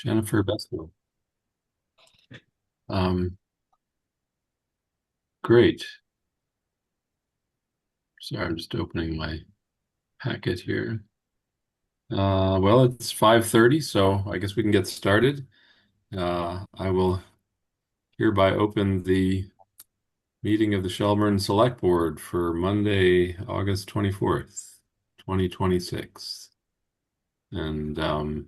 Jennifer Bessel. Um, great. Sorry, I'm just opening my packet here. Well, it's 5:30, so I guess we can get started. I will hereby open the meeting of the Shelburne Select Board for Monday, August 24th, 2026. And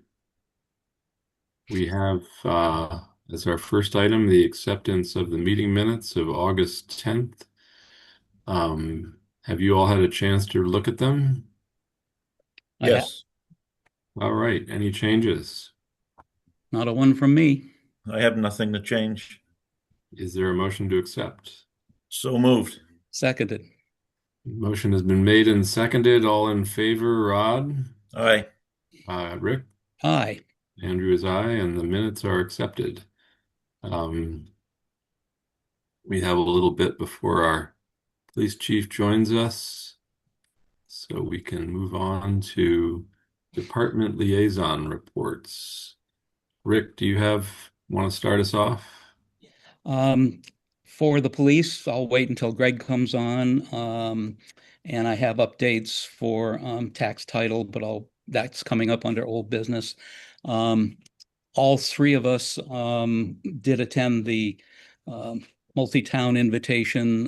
we have as our first item the acceptance of the meeting minutes of August 10th. Have you all had a chance to look at them? I have Yes, All right, any changes? not a one from me. I have nothing to change. Is there a motion to accept? So moved. Seconded. Motion has been made and seconded. All in favor, Rod? Aye. Rick? Aye. Andrew is aye, and the minutes are accepted. Um, we have a little bit before our police chief joins us, so we can move on to department liaison reports. Rick, do you want to start us off? Um, for the police, I'll wait until Greg comes on. And I have updates for tax title, but that's coming up under old business. Um, all three of us did attend the multi-town invitation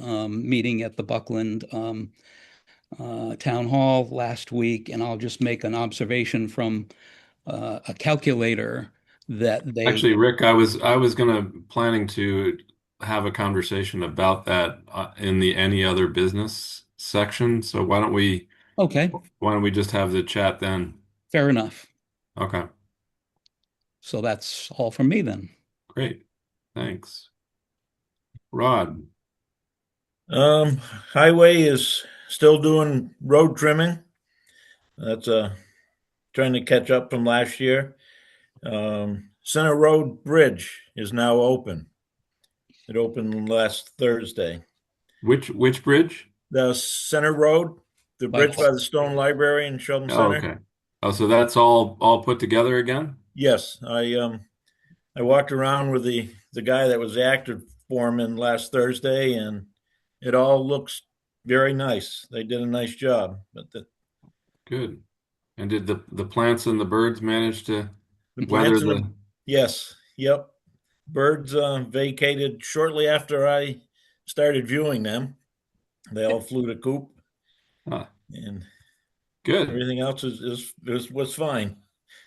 meeting at the Buckland Town Hall last week, and I'll just make an observation from a calculator that they. Actually, Rick, I was gonna planning to have a conversation about that in the any other business section. So Okay, why don't we just have the chat then? fair enough. Okay, So that's all from me then. great. Thanks. Rod, Highway is still doing road trimming. That's trying to catch up from last year. Center Road Bridge is now open. It opened last Thursday. which bridge? The Center Road, the By bridge by the Stone Library in Shelburne Oh, Center. okay. Oh, so that's all put together again? Yes, I walked around with the guy that was the active foreman last Thursday, and it all looks very nice. They did a nice job, but Good. And did the plants and the birds manage to the weather plants and the the? yes, yep, birds vacated shortly after I started viewing them. They all flew to coop, Ah, and good. everything else was fine.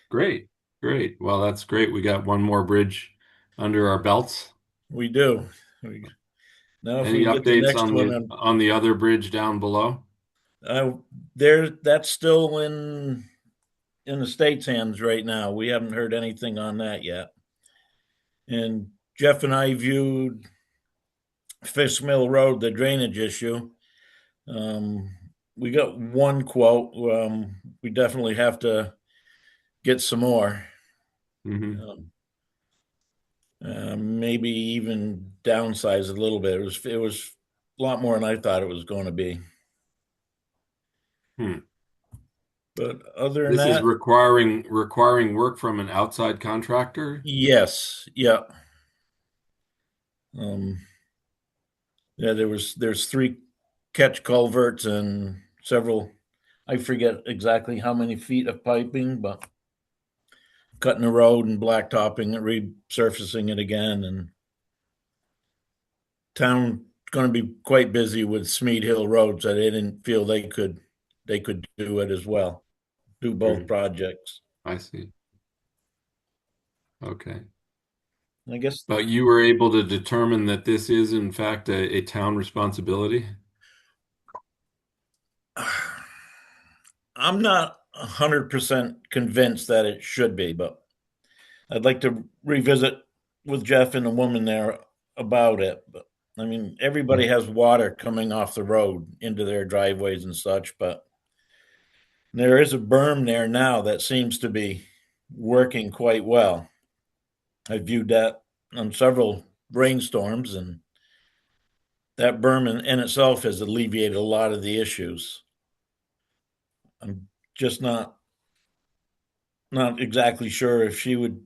Great. Great. Well, that's great. We got one more bridge under our belts. We do. We, now, if Any we get the updates next on one, the other bridge down below? I, there that's still in the state's hands right now. We haven't heard anything on that yet. And Jeff and I viewed Fish Mill Road, the drainage issue. Um, we got one quote. We definitely have to get some more. Hmm. Um, maybe even downsize a little bit. It was a lot more than I thought it was going to be. Hmm. But other than This is that, requiring work from an outside contractor. yes, yeah. Um, yeah, there's three catch culverts and several. I forget exactly how many feet of piping, but cutting the road and blacktopping it, resurfacing it again, and town going to be quite busy with Smead Hill Road, so they didn't feel they could do it as well, do both Mhm. projects. I see. Okay. I guess But you were able to determine that this is in fact a town responsibility? I'm not 100% convinced that it should be, but I'd like to revisit with Jeff and the woman there about it. But I mean, everybody has water coming off the road into their driveways and such, but there is a berm there now that seems to be working quite well. I viewed that on several rainstorms, and that berm in itself has alleviated a lot of the issues. I'm just not exactly sure if she would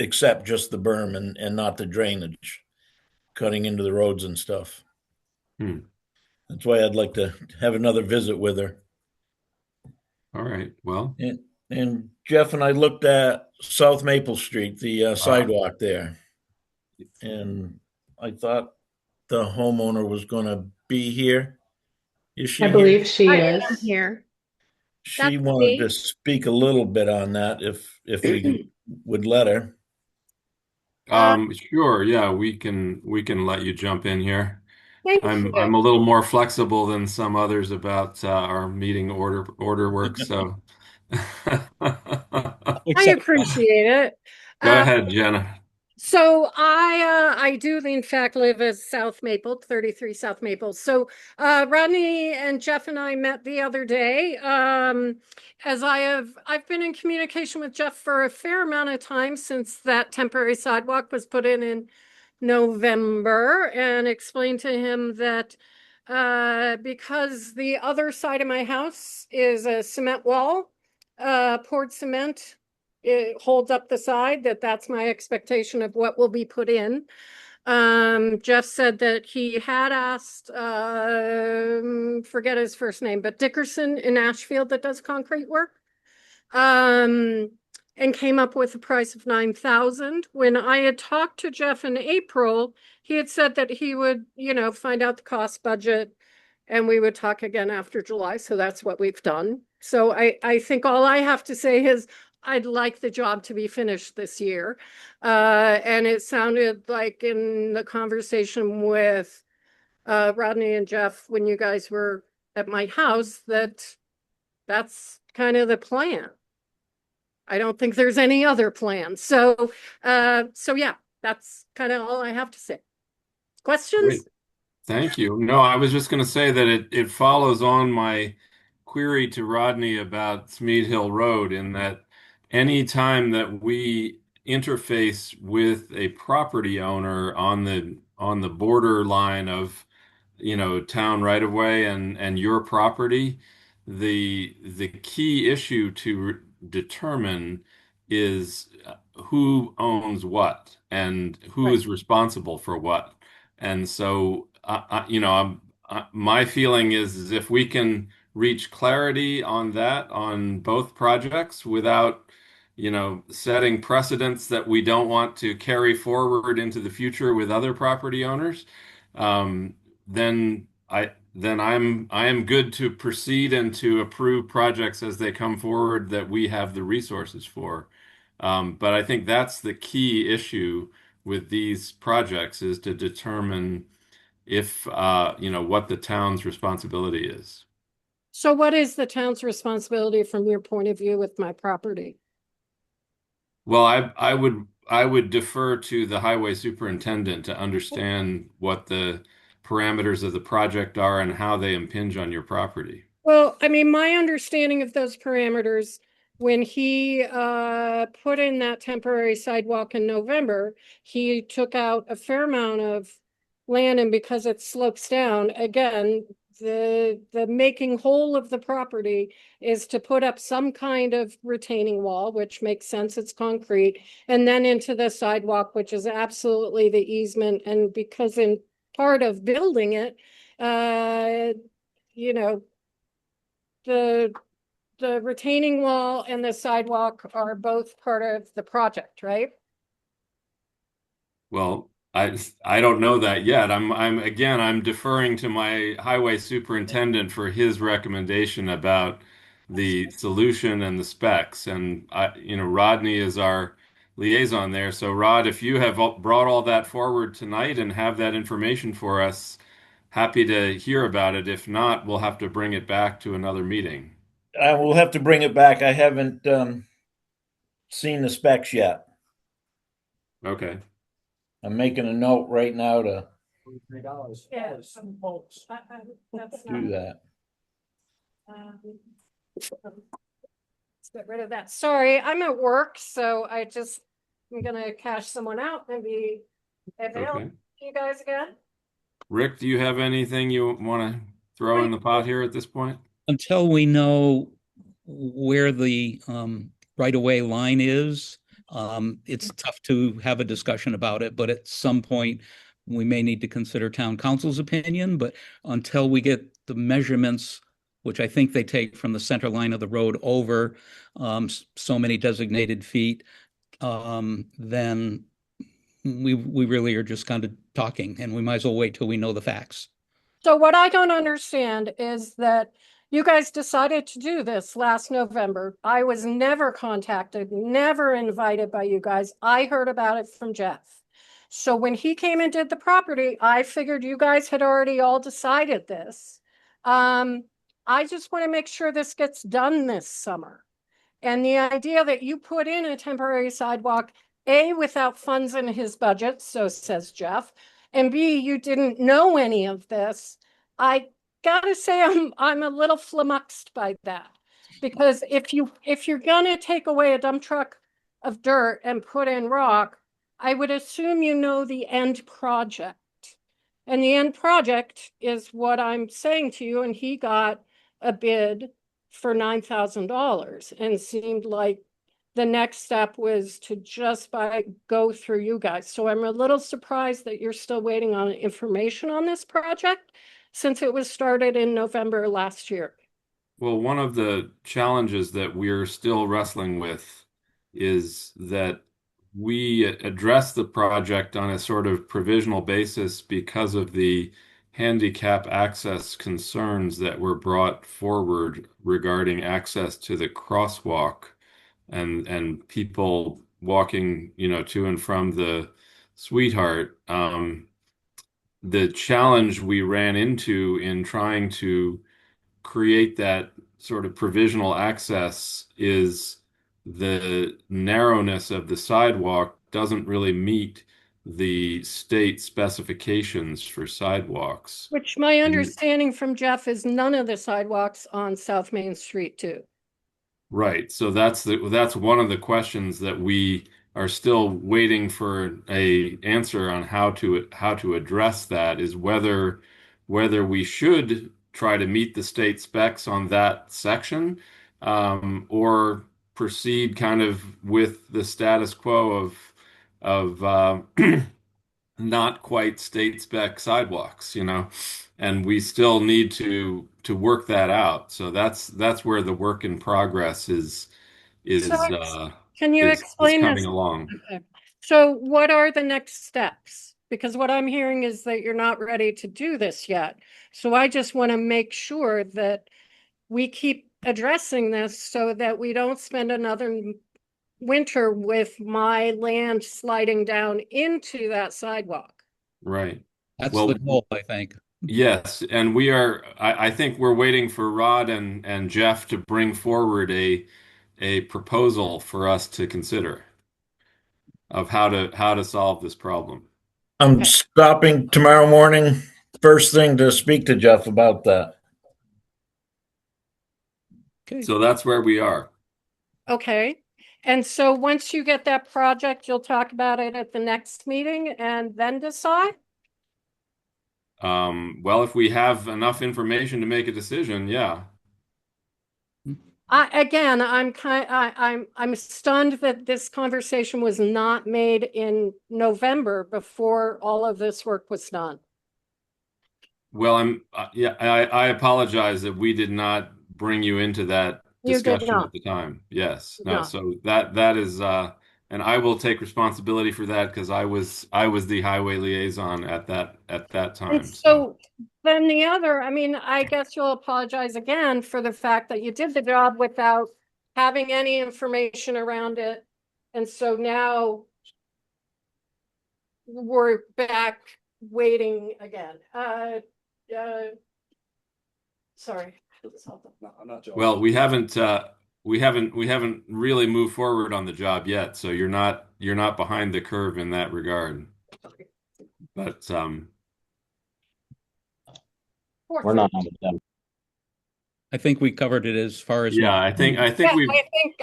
except just the berm and not the drainage, cutting into the roads and stuff. Hmm. That's why I'd like to have another visit with her. All right. Well, And Jeff and I looked at South Maple Street, the uh, sidewalk there, and I thought the homeowner was going to be here. Is I she here? believe she I am is. here. She That's wanted to me. speak a little bit on that if we would let her. Uh, sure. Yeah, we can let you jump in here. Thank I'm you. a little more flexible than some others about our meeting order work, so I Except appreciate it. go Uh, ahead, Jenna. so I do in fact live as South Maple, 33 South Maple. So Rodney and Jeff and I met the other day. As I've been in communication with Jeff for a fair amount of time since that temporary sidewalk was put in November, and explained to him that because the other side of my house is a cement wall, poured cement, it holds up the side, that's my expectation of what will be put in. Jeff said that he had asked, forget his first name, but Dickerson in Ashfield that does concrete work. Um, and came up with a price of 9,000. When I had talked to Jeff in April, he had said that he would, find out the cost budget and we would talk again after July. So that's what we've done. So I think all I have to say is I'd like the job to be finished this year. And it sounded like in the conversation with Rodney and Jeff, when you guys were at my house, that's kind of the plan. I don't think there's any other plan. So yeah, that's kind of all I have to say. Great. Questions? Thank you. No, I was just going to say that it follows on my query to Rodney about Smead Hill Road in that any time that we interface with a property owner on the borderline of, town right of way and your property, the key issue to determine is who owns what and who Right. is responsible for what. And so, my feeling is if we can reach clarity on that on both projects without, setting precedents that we don't want to carry forward into the future with other property owners, um, then I am good to proceed and to approve projects as they come forward that we have the resources for. But I think that's the key issue with these projects is to determine if what the town's responsibility is. So what is the town's responsibility from your point of view with my property? Well, I would defer to the highway superintendent to understand what the parameters of the project are and how they impinge on your property. Well, I mean, my understanding of those parameters, when he put in that temporary sidewalk in November, he took out a fair amount of land, and because it slopes down, again, the making whole of the property is to put up some kind of retaining wall, which makes sense, it's concrete, and then into the sidewalk, which is absolutely the easement. And because in part of building it, you know, the the retaining wall and the sidewalk are both part of the project, right? Well, I don't know that yet. I'm deferring to my highway superintendent for his recommendation about the solution and the specs. And Rodney is our liaison there. So Rod, if you have brought all that forward tonight and have that information for us, happy to hear about it. If not, we'll have to bring it back to another meeting. I will have to bring it back. I haven't seen the specs yet. Okay. I'm making a note right now to Yeah. That's do that. Let's get rid of that. Sorry, I'm at work, so I'm gonna cash someone out and be available Okay. to you guys again. Rick, do you have anything you want to throw in the pot here at this point? until we know where the right-of-way line is, It's tough to have a discussion about it, but at some point we may need to consider town council's opinion. But until we get the measurements, which I think they take from the center line of the road over so many designated feet, then we really are just kind of talking, and we might as well wait till we know the facts. So what I don't understand is that you guys decided to do this last November. I was never contacted, never invited by you guys. I heard about it from Jeff. So when he came and did the property, I figured you guys had already all decided this. I just want to make sure this gets done this summer. And the idea that you put in a temporary sidewalk, A, without funds in his budget, so says Jeff, and B, you didn't know any of this. I gotta say, I'm a little flummoxed by that. Because if you're gonna take away a dump truck of dirt and put in rock, I would assume you know the end project. And the end project is what I'm saying to you, and he got a bid for $9,000 and seemed like the next step was to just go through you guys. So I'm a little surprised that you're still waiting on information on this project since it was started in November last year. Well, one of the challenges that we're still wrestling with is that we address the project on a sort of provisional basis because of the handicap access concerns that were brought forward regarding access to the crosswalk and people walking, to and from the Sweetheart. The challenge we ran into in trying to create that sort of provisional access is the narrowness of the sidewalk doesn't really meet the state specifications for sidewalks. Which my And understanding from Jeff is none of the sidewalks on South Main Street too. right, so that's one of the questions that we are still waiting for a answer on how to address that is whether we should try to meet the state specs on that section, or proceed kind of with the status quo of not quite state spec sidewalks, and we still need to work that out. So that's where the work in progress is So is uh, can you is explain coming this? along. Okay. So what are the next steps? Because what I'm hearing is that you're not ready to do this yet. So I just want to make sure that we keep addressing this so that we don't spend another winter with my land sliding down into that sidewalk. Right. That's the Well, goal, I think. yes, and I think we're waiting for Rod and Jeff to bring forward a proposal for us to consider of how to solve this problem. I'm Okay. stopping tomorrow morning, first thing to speak to Jeff about that. Okay. So that's where we are. Okay. And so once you get that project, you'll talk about it at the next meeting and then decide? Well, if we have enough information to make a decision, yeah. I'm stunned that this conversation was not made in November before all of this work was done. Well, yeah, I apologize that we did not bring you into that You did discussion not. at the time. Yes. Did No, not. so that is and I will take responsibility for that because I was the highway liaison at that And time. so then I guess you'll apologize again for the fact that you did the job without having any information around it. And so now we're back waiting again. Sorry. No, I'm not joking. Well, we haven't really moved forward on the job yet, so you're not behind the curve in that regard. But We're not on with them. I think we covered it as far as yeah, I think Yeah, we've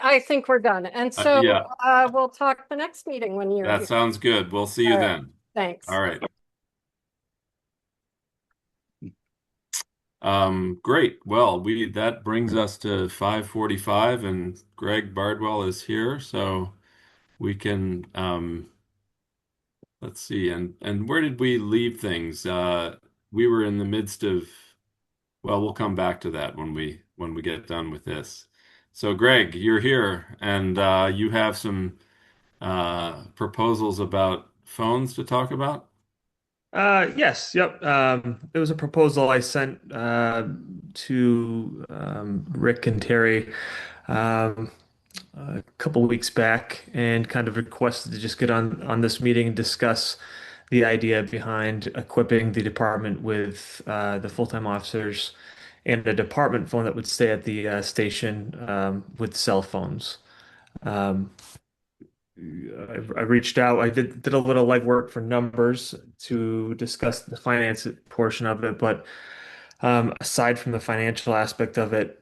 I think we're done. And so yeah, we'll talk the next meeting when you're that here. sounds good. We'll see you All right. then. Thanks. All right. Great. Well, that brings us to 5:45 and Greg Bardwell is here. So we can let's see, and where did we leave things? We were in the midst of, well, we'll come back to that when we get done with this. So Greg, you're here and you have some proposals about phones to talk about? Yes, yep. It was a proposal I sent to Rick and Terry um, a couple weeks back and kind of requested to just get on this meeting and discuss the idea behind equipping the department with the full-time officers and a department phone that would stay at the station with cell phones. Um, I reached out. I did a little legwork for numbers to discuss the finance portion of it, but aside from the financial aspect of it,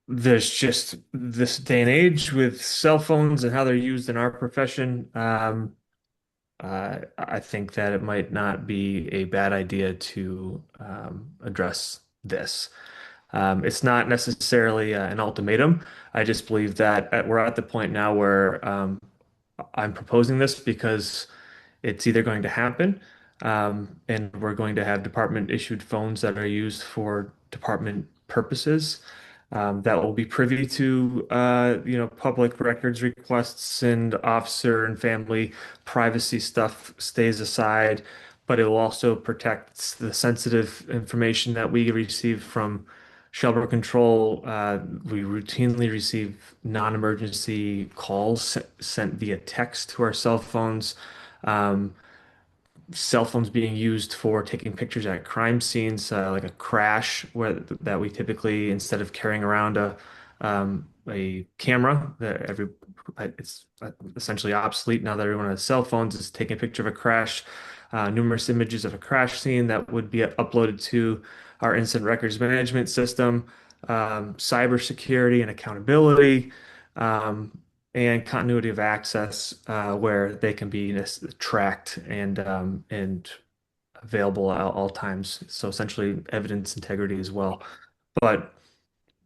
there's just this day and age with cell phones and how they're used in our profession. I think that it might not be a bad idea to address this. It's not necessarily an ultimatum. I just believe that we're at the point now where I'm proposing this because it's either going to happen, and we're going to have department issued phones that are used for department purposes, that will be privy to public records requests and officer and family privacy stuff stays aside, but it will also protect the sensitive information that we receive from Shelburne Control. We routinely receive non-emergency calls sent via text to our cell phones. Um, Cell phones being used for taking pictures at crime scenes, like a crash, where that we typically, instead of carrying around a camera, that every it's essentially obsolete now that everyone has cell phones, is taking a picture of a crash, numerous images of a crash scene that would be uploaded to our incident records management system, cybersecurity and accountability. Um, and continuity of access, where they can be tracked and available at all times. So essentially evidence integrity as well. But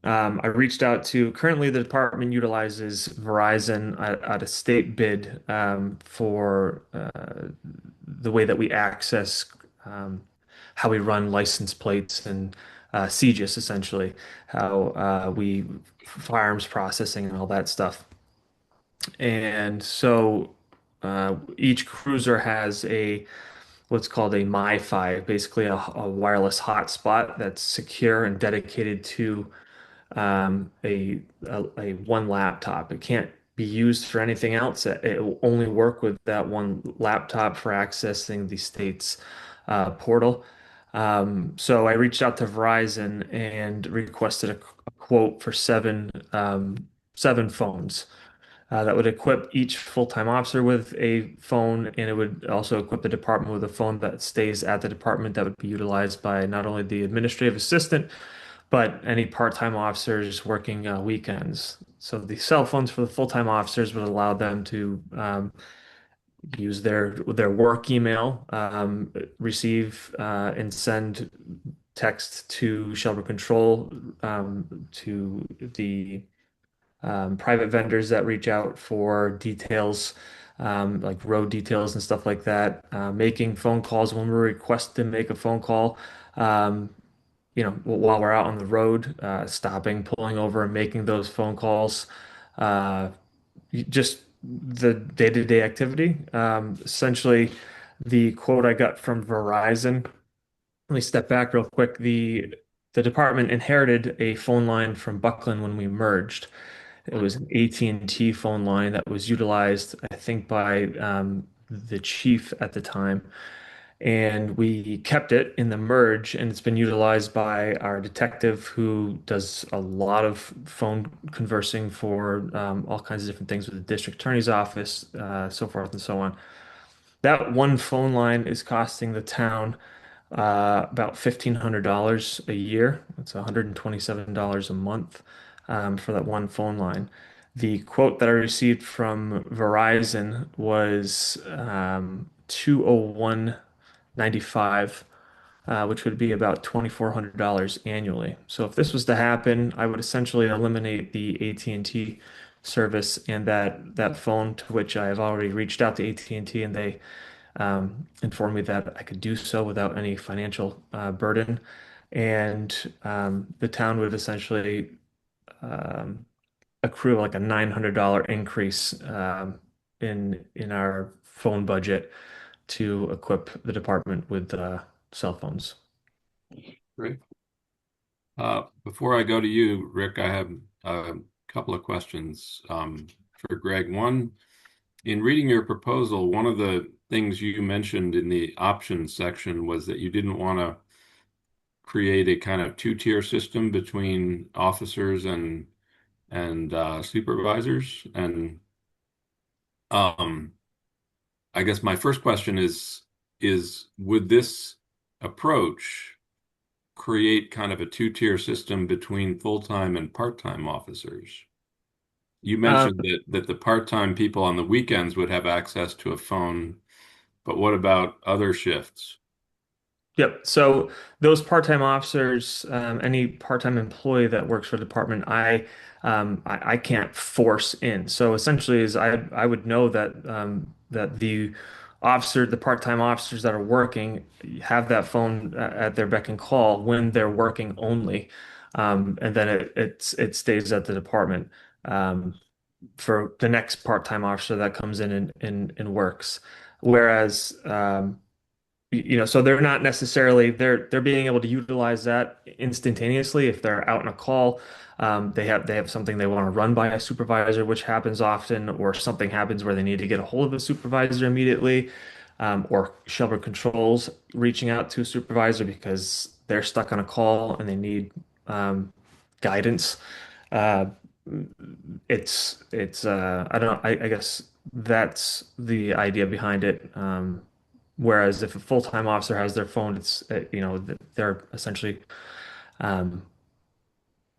I reached out to, currently the department utilizes Verizon at a state bid for the way that we access how we run license plates and CGIS, essentially, how we firearms processing and all that stuff. And so each cruiser has a what's called a MiFi, basically a wireless hotspot that's secure and dedicated to a one laptop. It can't be used for anything else. It will only work with that one laptop for accessing the state's portal. So I reached out to Verizon and requested a quote for seven phones that would equip each full-time officer with a phone, and it would also equip the department with a phone that stays at the department that would be utilized by not only the administrative assistant, but any part-time officers working weekends. So the cell phones for the full-time officers would allow them to use their work email, receive and send text to Shelburne Control, to the private vendors that reach out for details, like road details and stuff like that, making phone calls when we're requested to make a phone call, um, while we're out on the road, stopping, pulling over, and making those phone calls, uh, just the day-to-day activity. Essentially, the quote I got from Verizon. Let me step back real quick. The department inherited a phone line from Buckland when we merged. It was an AT&T phone line that was utilized, I think, by the chief at the time. And we kept it in the merge, and it's been utilized by our detective who does a lot of phone conversing for all kinds of different things with the district attorney's office, so forth and so on. That one phone line is costing the town about $1,500 a year. That's $127 a month for that one phone line. The quote that I received from Verizon was 201.95, which would be about $2,400 annually. So if this was to happen, I would essentially eliminate the AT&T service, and that phone, to which I have already reached out to AT&T, and they informed me that I could do so without any financial burden. And the town would essentially um, accrue like a $900 increase in our phone budget to equip the department with cell phones. Great. Before I go to you, Rick, I have a couple of questions for Greg. One, in reading your proposal, one of the things you mentioned in the options section was that you didn't want to create a kind of two-tier system between officers and supervisors. And um, I guess my first question is would this approach create kind of a two-tier system between full-time and part-time officers? You Um, mentioned that the part-time people on the weekends would have access to a phone, but what about other shifts? Yep. So those part-time officers, any part-time employee that works for the department, I can't force in. So essentially, is I would know that that the part-time officers that are working have that phone at their beck and call when they're working only, and then it stays at the department for the next part-time officer that comes in and works. Whereas so they're not necessarily they're being able to utilize that instantaneously if they're out in a call. They have something they want to run by a supervisor, which happens often, or something happens where they need to get a hold of a supervisor immediately, or Shelburne Controls reaching out to a supervisor because they're stuck on a call and they need guidance. Uh, I don't know, I guess that's the idea behind it. Whereas if a full-time officer has their phone, it's they're essentially um,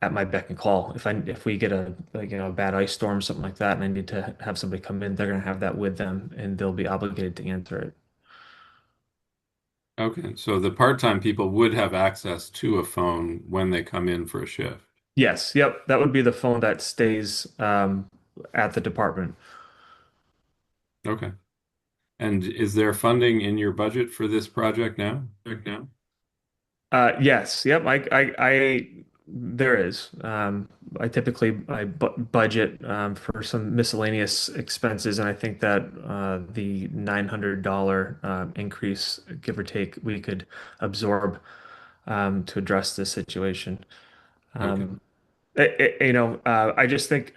at my beck and call. If we get a a bad ice storm, something like that, and I need to have somebody come in, they're gonna have that with them, and they'll be obligated to answer it. Okay, so the part-time people would have access to a phone when they come in for a shift. Yes, yep, that would be the phone that stays at the department. Okay. And is there funding in your budget for this project now? Right now? Yes, yep. There is. I typically budget for some miscellaneous expenses, and I think that the $900 increase, give or take, we could absorb to address this situation. Okay. Um, I just think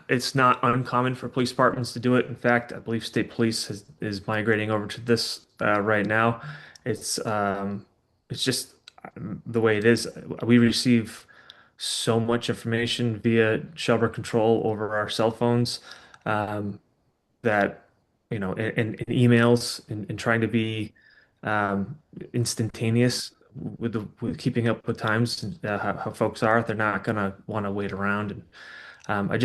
it's not uncommon for police departments to do it. In fact, I believe state police is migrating over to this right now. It's um, it's just the way it is. We receive so much information via Shelburne Control over our cell phones that and emails and trying to be instantaneous with keeping up with times and how folks are. They're not gonna want to wait around, and I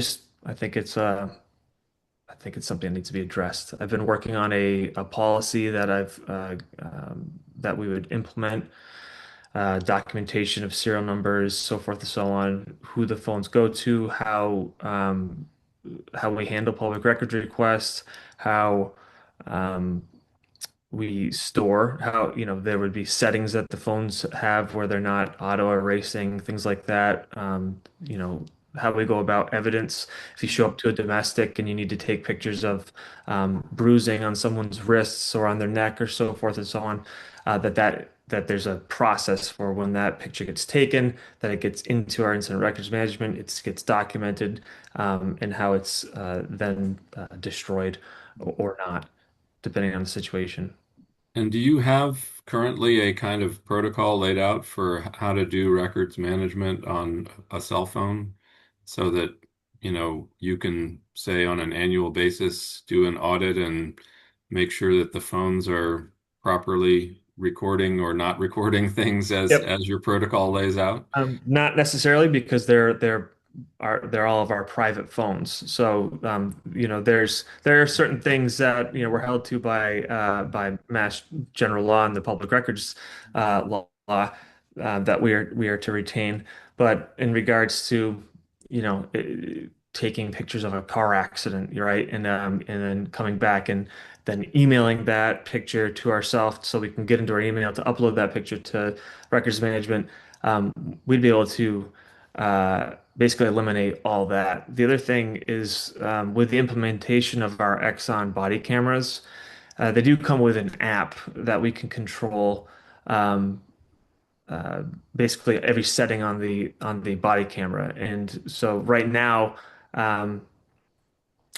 think I think it's something that needs to be addressed. I've been working on a policy that that we would implement, documentation of serial numbers, so forth and so on, who the phones go to, how we handle public records requests, how um, we store, how there would be settings that the phones have where they're not auto erasing, things like that. How we go about evidence. If you show up to a domestic and you need to take pictures of bruising on someone's wrists or on their neck or so forth and so on, that there's a process for when that picture gets taken, that it gets into our incident records management, it gets documented, and how it's then destroyed or not, depending on the situation. And do you have currently a kind of protocol laid out for how to do records management on a cell phone so that, you can say on an annual basis, do an audit and make sure that the phones are properly recording or not recording things Yep. as your protocol lays out? Not necessarily because they're all of our private phones. So there are certain things that we're held to by Mass General Law and the Public Records law that we are to retain. But in regards to taking pictures of a car accident, right? And then coming back and then emailing that picture to ourselves so we can get into our email to upload that picture to records management. Um, we'd be able to basically eliminate all that. The other thing is with the implementation of our Exxon body cameras, they do come with an app that we can control. Um, Basically every setting on the body camera. And so right now, um,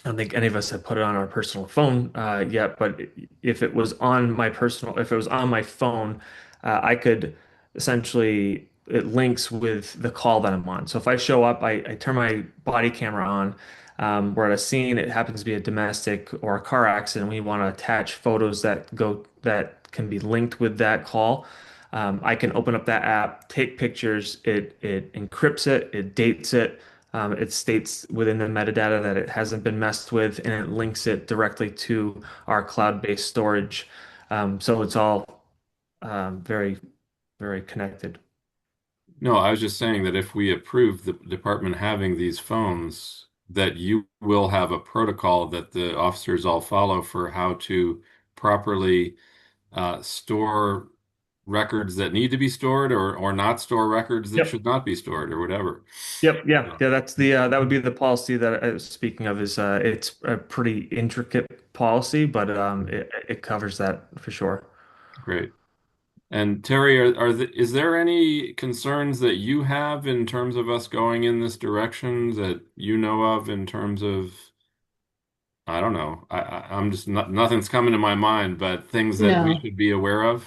I don't think any of us have put it on our personal phone yet, but if it was on my phone, I could essentially, it links with the call that I'm on. So if I show up, I turn my body camera on. We're at a scene, it happens to be a domestic or a car accident. We want to attach photos that can be linked with that call. I can open up that app, take pictures, it encrypts it, it dates it. It states within the metadata that it hasn't been messed with, and it links it directly to our cloud-based storage. So it's all very, very connected. No, I was just saying that if we approve the department having these phones, that you will have a protocol that the officers all follow for how to properly store records that need to be stored or not store records that Yep. should not be stored or whatever. Yep. Yeah. Yeah, Yeah. That's the that would be the policy that I was speaking of. Is it's a pretty intricate policy, but it covers that for sure. great. And Terry, is there any concerns that you have in terms of us going in this direction that you know of in terms of, I don't know, I'm just nothing's coming to my mind, but things that we No, should be aware of?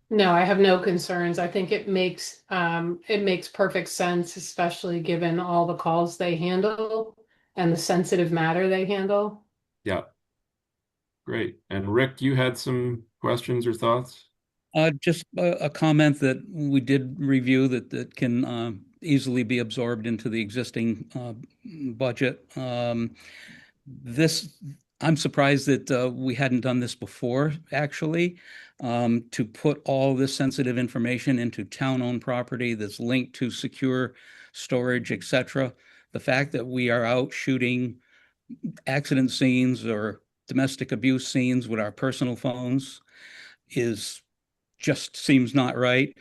no, I have no concerns. I think it makes perfect sense, especially given all the calls they handle and the sensitive matter they handle. Yeah, great. And Rick, you had some questions or thoughts? Just a comment that we did review that can easily be absorbed into the existing budget. This, I'm surprised that we hadn't done this before, actually, to put all this sensitive information into town-owned property that's linked to secure storage, etc. The fact that we are out shooting accident scenes or domestic abuse scenes with our personal phones is just seems not right.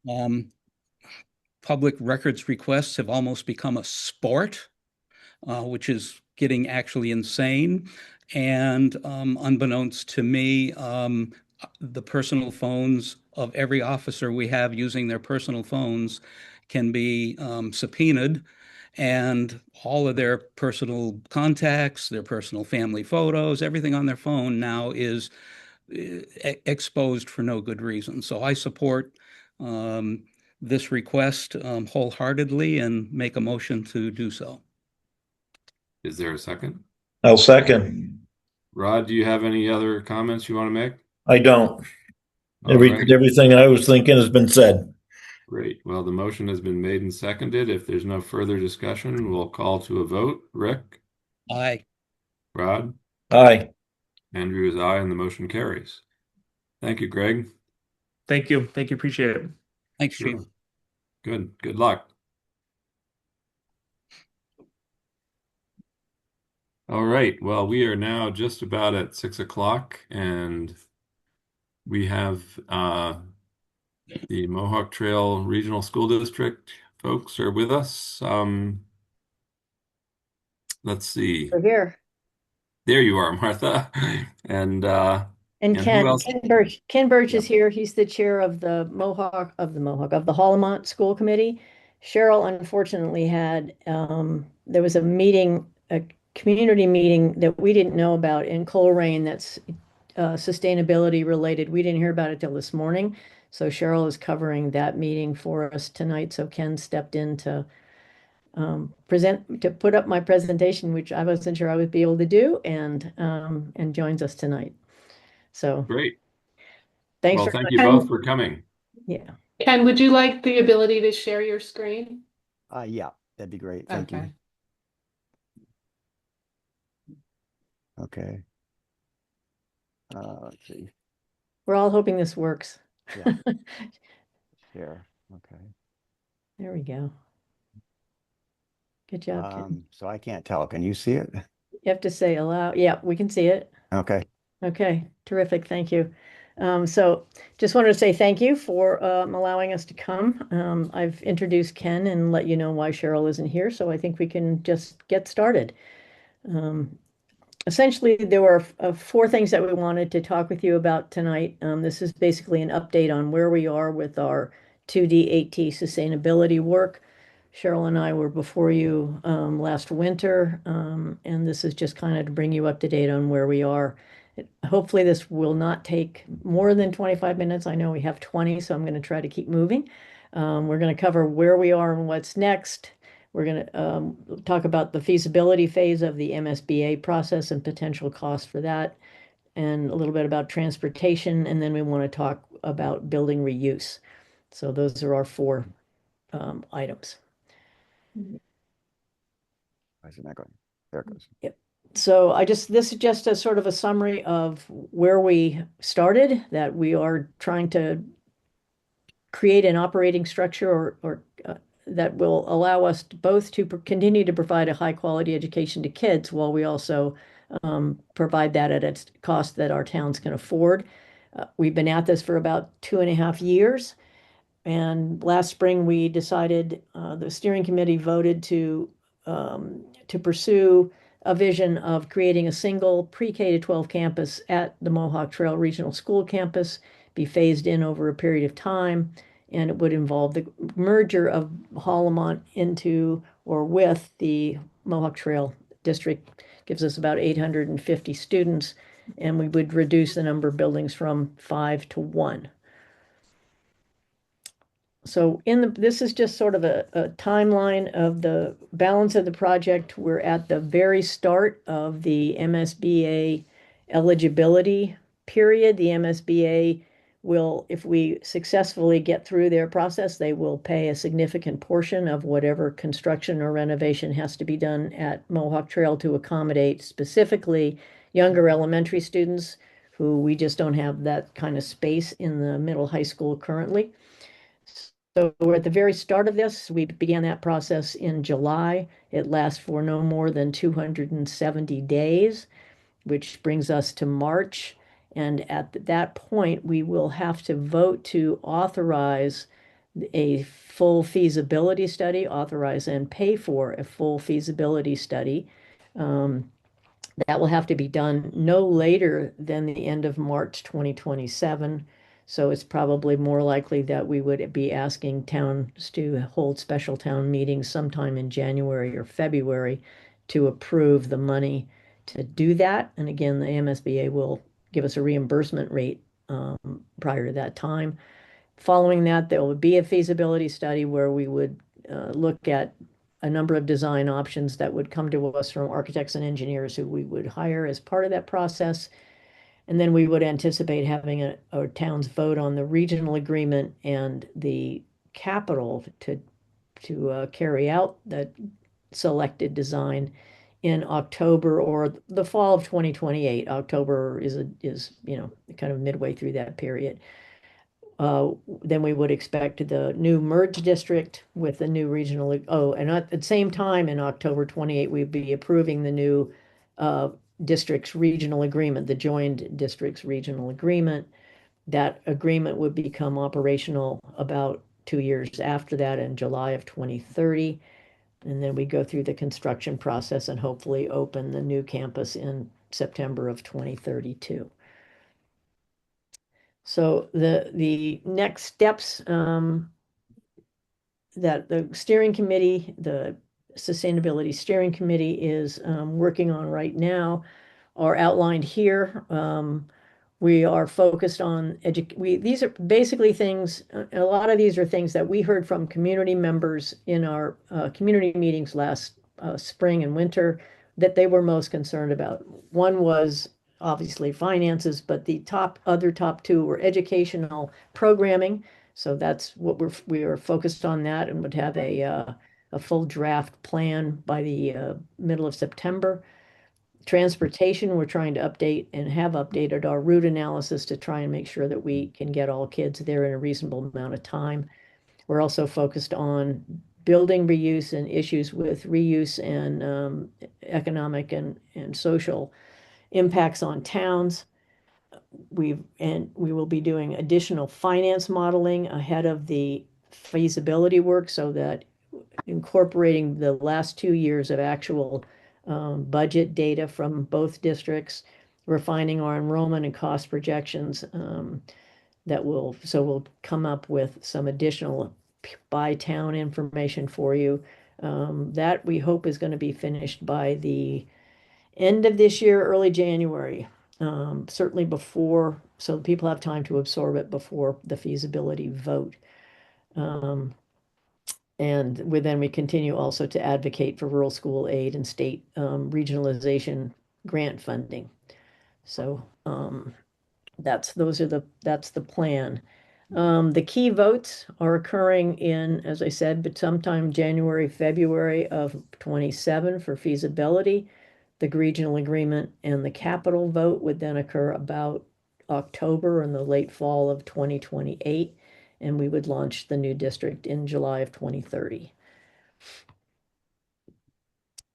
Um, Public records requests have almost become a sport, which is getting actually insane. And unbeknownst to me, the personal phones of every officer we have using their personal phones can be subpoenaed, and all of their personal contacts, their personal family photos, everything on their phone now is exposed for no good reason. So I support um, this request wholeheartedly and make a motion to do so. Is there a second? I'll second. Rod, do you have any other comments you want to make? I don't. All right, Everything I was thinking has been said. great. Well, the motion has been made and seconded. If there's no further discussion, we'll call to a vote. Rick, Aye. Rod, Aye. Andrew is aye, and the motion carries. Thank you, Greg. Thank you. Thank you. Appreciate it. Thanks, Chief. Sure. Good. Good luck. All right. Well, we are now just about at 6 o'clock, and we have the Mohawk Trail Regional School District folks are with us. Let's see. We're here. There you are, Martha. And And who else? Ken Birch Yep. is here. He's the chair of the Hollamont School Committee. Cheryl unfortunately had, there was a meeting, a community meeting that we didn't know about in Coleraine that's sustainability related. We didn't hear about it till this morning. So Cheryl is covering that meeting for us tonight. So Ken stepped in to put up my presentation, which I wasn't sure I would be able to do, and joins us tonight. So Great. thanks Well, for thank you both for coming. yeah. Ken, would you like the ability to share your screen? Yeah, that'd be great. Thank Okay. you. Okay. Let's see. We're all hoping this works. Yeah. Share. Okay. There we go. Good job, Ken. So I can't tell. Can you see it? You have to say aloud. Yeah, we can see it. Okay. Okay, terrific. Thank you. So just wanted to say thank you for allowing us to come. I've introduced Ken and let you know why Cheryl isn't here, so I think we can just get started. Um, Essentially, there were four things that we wanted to talk with you about tonight. This is basically an update on where we are with our 2D 8T sustainability work. Cheryl and I were before you last winter, and this is just kind of to bring you up to date on where we are. Hopefully, this will not take more than 25 minutes. I know we have 20, so I'm going to try to keep moving. We're going to cover where we are and what's next. We're going to talk about the feasibility phase of the MSBA process and potential costs for that, and a little bit about transportation, and then we want to talk about building reuse. So those are our four items. Why isn't that going? There it goes. Yep. So this is just a sort of a summary of where we started, that we are trying to create an operating structure or that will allow us both to continue to provide a high quality education to kids while we also provide that at a cost that our towns can afford. We've been at this for about 2.5 years. And last spring, we decided, the steering committee voted to pursue a vision of creating a single pre-K to 12 campus at the Mohawk Trail Regional School campus, be phased in over a period of time, and it would involve the merger of Hollamont into or with the Mohawk Trail District. Gives us about 850 students, and we would reduce the number of buildings from 5 to 1. So this is just sort of a timeline of the balance of the project. We're at the very start of the MSBA eligibility period. The MSBA will, if we successfully get through their process, they will pay a significant portion of whatever construction or renovation has to be done at Mohawk Trail to accommodate specifically younger elementary students who we just don't have that kind of space in the middle high school currently. So we're at the very start of this. We began that process in July. It lasts for no more than 270 days, which brings us to March. And at that point, we will have to vote to authorize a full feasibility study, authorize and pay for a full feasibility study. That will have to be done no later than the end of March 2027. So it's probably more likely that we would be asking towns to hold special town meetings sometime in January or February to approve the money to do that. And again, the MSBA will give us a reimbursement rate prior to that time. Following that, there will be a feasibility study where we would look at a number of design options that would come to us from architects and engineers who we would hire as part of that process. And then we would anticipate having our towns vote on the regional agreement and the capital to carry out the selected design in October or the fall of 2028. October is kind of midway through that period. Then we would expect the new merged district with the new regional. And at the same time in October 28, we'd be approving the new district's regional agreement, the joined district's regional agreement. That agreement would become operational about 2 years after that in July of 2030. And then we go through the construction process and hopefully open the new campus in September of 2032. So the next steps that the steering committee, the sustainability steering committee is working on right now are outlined here. We are focused on these are basically things, a lot of these are things that we heard from community members in our community meetings last spring and winter that they were most concerned about. One was obviously finances, but the other top two were educational programming. So that's what we are focused on that, and would have a full draft plan by the middle of September. Transportation, we're trying to update and have updated our route analysis to try and make sure that we can get all kids there in a reasonable amount of time. We're also focused on building reuse and issues with reuse and economic and social impacts on towns. We will be doing additional finance modeling ahead of the feasibility work so that incorporating the last 2 years of actual budget data from both districts, refining our enrollment and cost projections we'll come up with some additional by town information for you. That we hope is going to be finished by the end of this year, early January. Certainly before, so people have time to absorb it before the feasibility vote. And then we continue also to advocate for rural school aid and state regionalization grant funding. So that's the plan. The key votes are occurring in, as I said, but sometime January, February of 27 for feasibility. The regional agreement and the capital vote would then occur about October and the late fall of 2028, and we would launch the new district in July of 2030.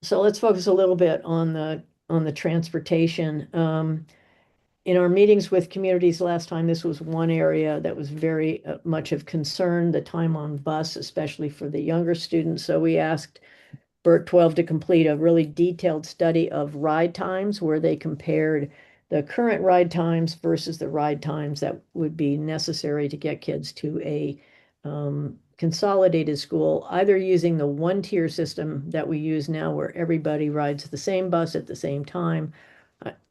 So let's focus a little bit on the transportation. In our meetings with communities last time, this was one area that was very much of concern, the time on bus, especially for the younger students. So we asked BERT 12 to complete a really detailed study of ride times where they compared the current ride times versus the ride times that would be necessary to get kids to a consolidated school, either using the one-tier system that we use now where everybody rides the same bus at the same time.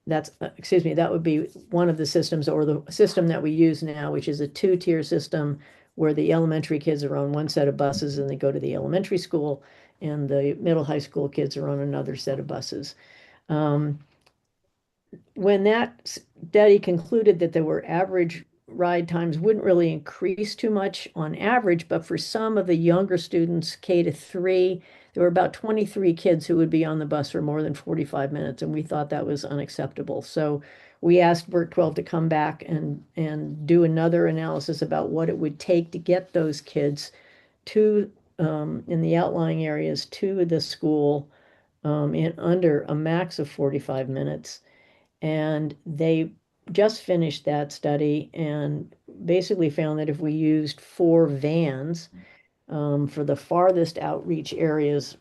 That would be one of the systems, or the system that we use now, which is a two-tier system where the elementary kids are on one set of buses and they go to the elementary school, and the middle high school kids are on another set of buses. When that study concluded that there were average ride times wouldn't really increase too much on average, but for some of the younger students, K to 3, there were about 23 kids who would be on the bus for more than 45 minutes, and we thought that was unacceptable. So we asked BERT 12 to come back and do another analysis about what it would take to get those kids to in the outlying areas to the school in under a max of 45 minutes. And they just finished that study and basically found that if we used 4 vans for the farthest outreach areas,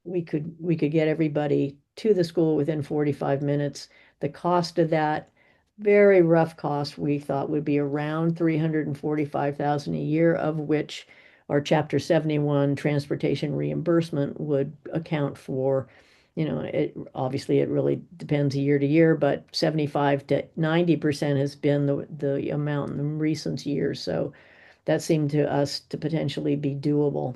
we could get everybody to the school within 45 minutes. The cost of that, very rough cost, we thought would be around $345,000 a year, of which our Chapter 71 transportation reimbursement would account for. It obviously it really depends year to year, but 75 to 90% has been the amount in recent years. So that seemed to us to potentially be doable.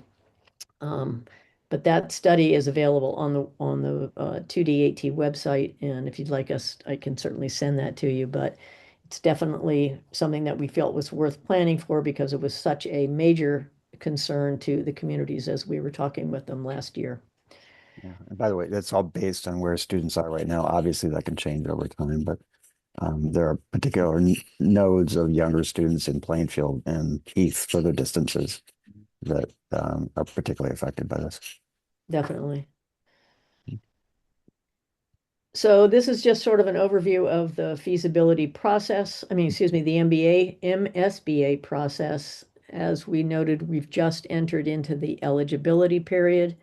But that study is available on the 2D8T website, and if you'd like us, I can certainly send that to you. But it's definitely something that we felt was worth planning for because it was such a major concern to the communities as we were talking with them last year. Yeah. And by the way, that's all based on where students are right now. Obviously, that can change over time, but there are particular nodes of younger students in Plainfield and Heath, further distances, that are particularly affected by this. Definitely. So this is just sort of an overview of the feasibility process. I mean, excuse me, the MSBA process. As we noted, we've just entered into the eligibility period,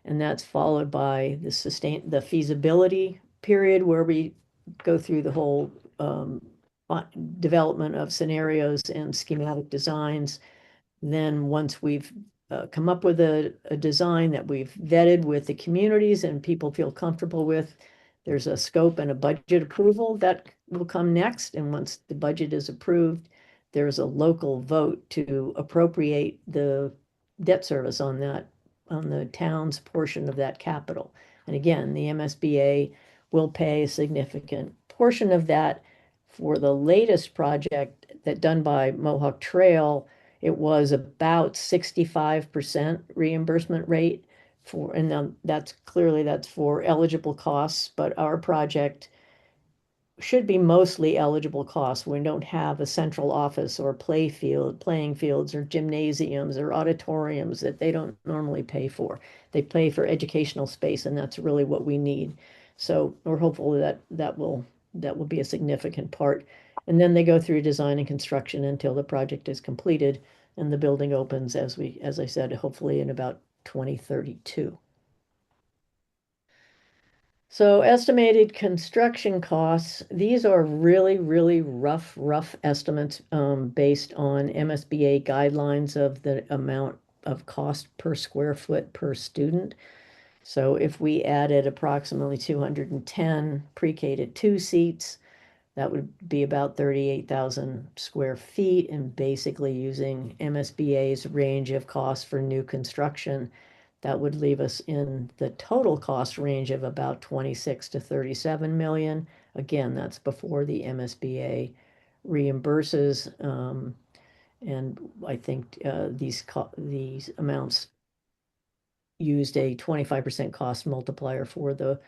and that's followed by the feasibility period, where we go through the whole development of scenarios and schematic designs. Then once we've come up with a design that we've vetted with the communities and people feel comfortable with, there's a scope and a budget approval that will come next. And once the budget is approved, there's a local vote to appropriate the debt service on the town's portion of that capital. And again, the MSBA will pay a significant portion of that. For the latest project that done by Mohawk Trail, it was about 65% reimbursement rate and then that's for eligible costs, but our project should be mostly eligible costs. We don't have a central office or playing fields or gymnasiums or auditoriums that they don't normally pay for. They pay for educational space, and that's really what we need. So we're hopeful that that will be a significant part. And then they go through design and construction until the project is completed and the building opens as I said, hopefully in about 2032. So estimated construction costs, these are really, really rough estimates based on MSBA guidelines of the amount of cost per square foot per student. So if we added approximately 210 pre-K to 2 seats, that would be about 38,000 square feet, and basically using MSBA's range of costs for new construction, that would leave us in the total cost range of about 26 to 37 million. Again, that's before the MSBA reimburses. And I think these amounts used a 25% cost multiplier for the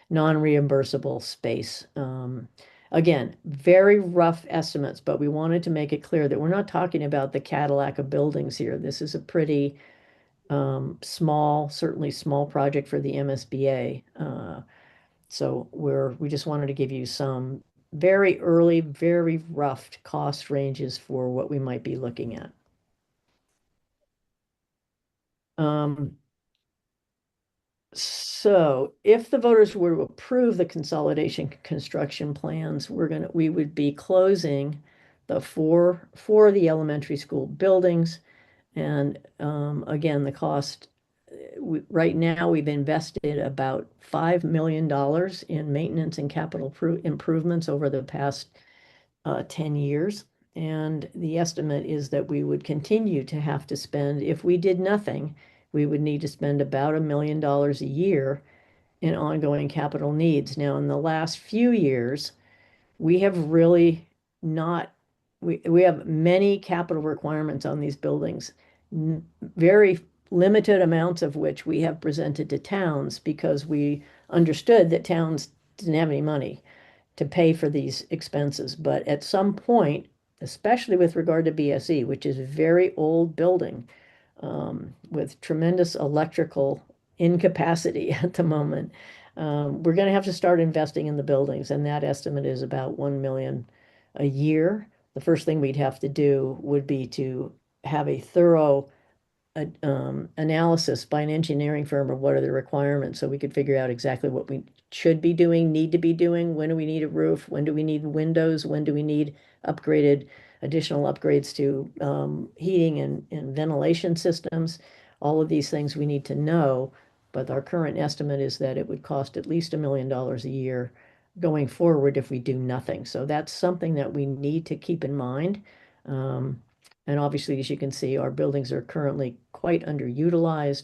non-reimbursable space. Again, very rough estimates, but we wanted to make it clear that we're not talking about the Cadillac of buildings here. This is a pretty small, certainly small project for the MSBA. So we just wanted to give you some very early, very rough cost ranges for what we might be looking at. So if the voters were to approve the consolidation construction plans, we would be closing the four of the elementary school buildings. And again, the cost, right now we've invested about $5 million in maintenance and capital improvements over the past 10 years. And the estimate is that we would continue to have to spend, if we did nothing, we would need to spend about $1 million a year in ongoing capital needs. Now, in the last few years, we have really not, we have many capital requirements on these buildings, very limited amounts of which we have presented to towns because we understood that towns didn't have any money to pay for these expenses. But at some point, especially with regard to BSE, which is a very old building with tremendous electrical incapacity at the moment, we're going to have to start investing in the buildings, and that estimate is about 1 million a year. The first thing we'd have to do would be to have a thorough analysis by an engineering firm of what are the requirements so we could figure out exactly what we should be doing, need to be doing. When do we need a roof? When do we need windows? When do we need additional upgrades to heating and ventilation systems? All of these things we need to know, but our current estimate is that it would cost at least $1 million a year going forward if we do nothing. So that's something that we need to keep in mind. And obviously, as you can see, our buildings are currently quite underutilized,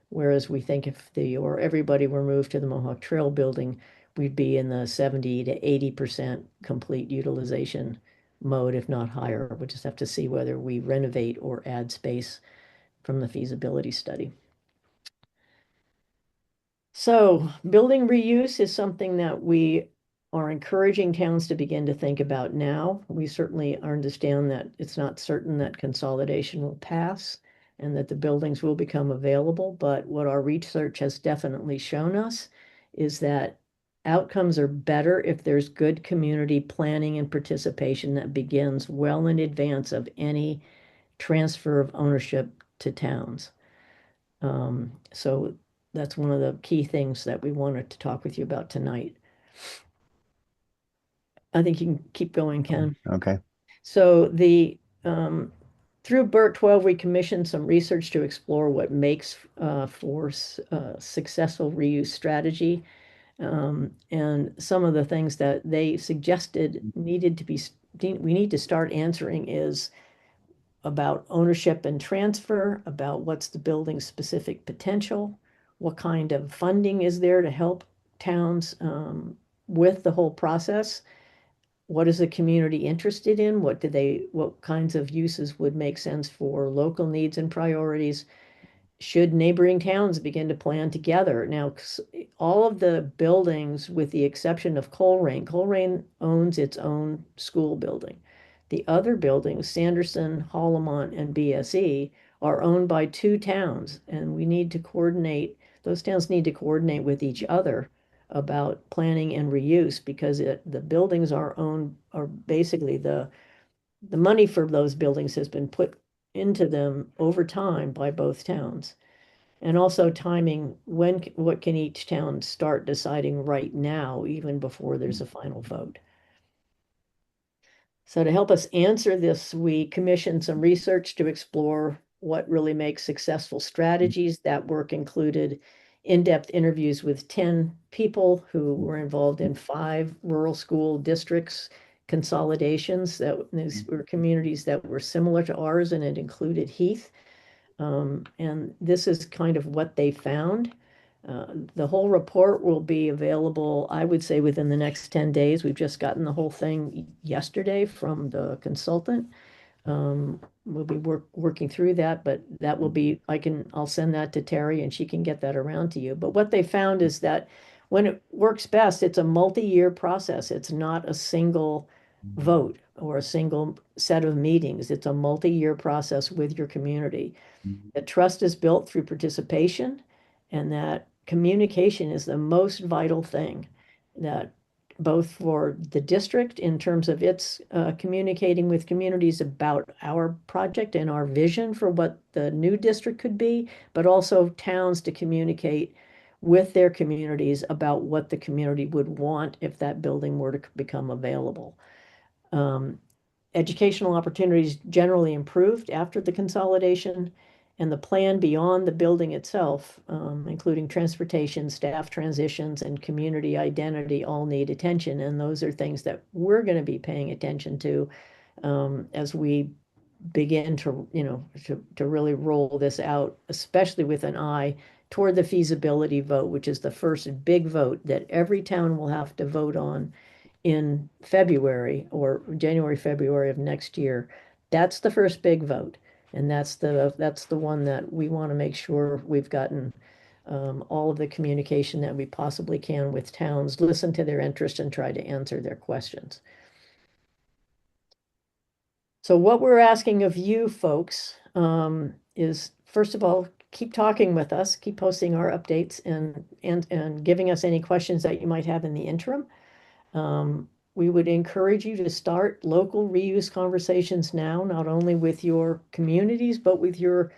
whereas we think if everybody were moved to the Mohawk Trail building, we'd be in the 70 to 80% complete utilization mode, if not higher. We'll just have to see whether we renovate or add space from the feasibility study. So building reuse is something that we are encouraging towns to begin to think about now. We certainly understand that it's not certain that consolidation will pass and that the buildings will become available, but what our research has definitely shown us is that outcomes are better if there's good community planning and participation that begins well in advance of any transfer of ownership to towns. So that's one of the key things that we wanted to talk with you about tonight. I think you can keep going, Ken. Okay. So through BERT 12, we commissioned some research to explore what makes for successful reuse strategy. And some of the things that they suggested we need to start answering is about ownership and transfer, about what's the building's specific potential, what kind of funding is there to help towns with the whole process. What is the community interested in? What kinds of uses would make sense for local needs and priorities? should neighboring towns begin to plan together? Now, all of the buildings, with the exception of Coleraine owns its own school building. The other buildings, Sanderson, Hollamont, and BSE, are owned by two towns, and we need to coordinate, those towns need to coordinate with each other about planning and reuse, because the buildings are basically the money for those buildings has been put into them over time by both towns. And also timing, what can each town start deciding right now, even before there's a final vote? So to help us answer this, we commissioned some research to explore what really makes successful strategies. That work included in-depth interviews with 10 people who were involved in 5 rural school districts consolidations. These were communities that were similar to ours, and it included Heath. And this is kind of what they found. The whole report will be available, I would say, within the next 10 days. We've just gotten the whole thing yesterday from the consultant. We'll be working through that, but that will be, I'll send that to Terry and she can get that around to you. But what they found is that when it works best, it's a multi-year process. It's not a single vote or a single set of meetings. It's a multi-year process with your community. That trust is built through participation, and that communication is the most vital thing, that both for the district in terms of its communicating with communities about our project and our vision for what the new district could be, but also towns to communicate with their communities about what the community would want if that building were to become available. Educational opportunities generally improved after the consolidation, and the plan beyond the building itself, including transportation, staff transitions, and community identity, all need attention. And those are things that we're going to be paying attention to as we begin to, to really roll this out, especially with an eye toward the feasibility vote, which is the first big vote that every town will have to vote on in February or January, February of next year. That's the first big vote. And that's the one that we want to make sure we've gotten all of the communication that we possibly can with towns, listen to their interest and try to answer their questions. So what we're asking of you folks is, first of all, keep talking with us, keep posting our updates and giving us any questions that you might have in the interim. We would encourage you to start local reuse conversations now, not only with your communities, but with your,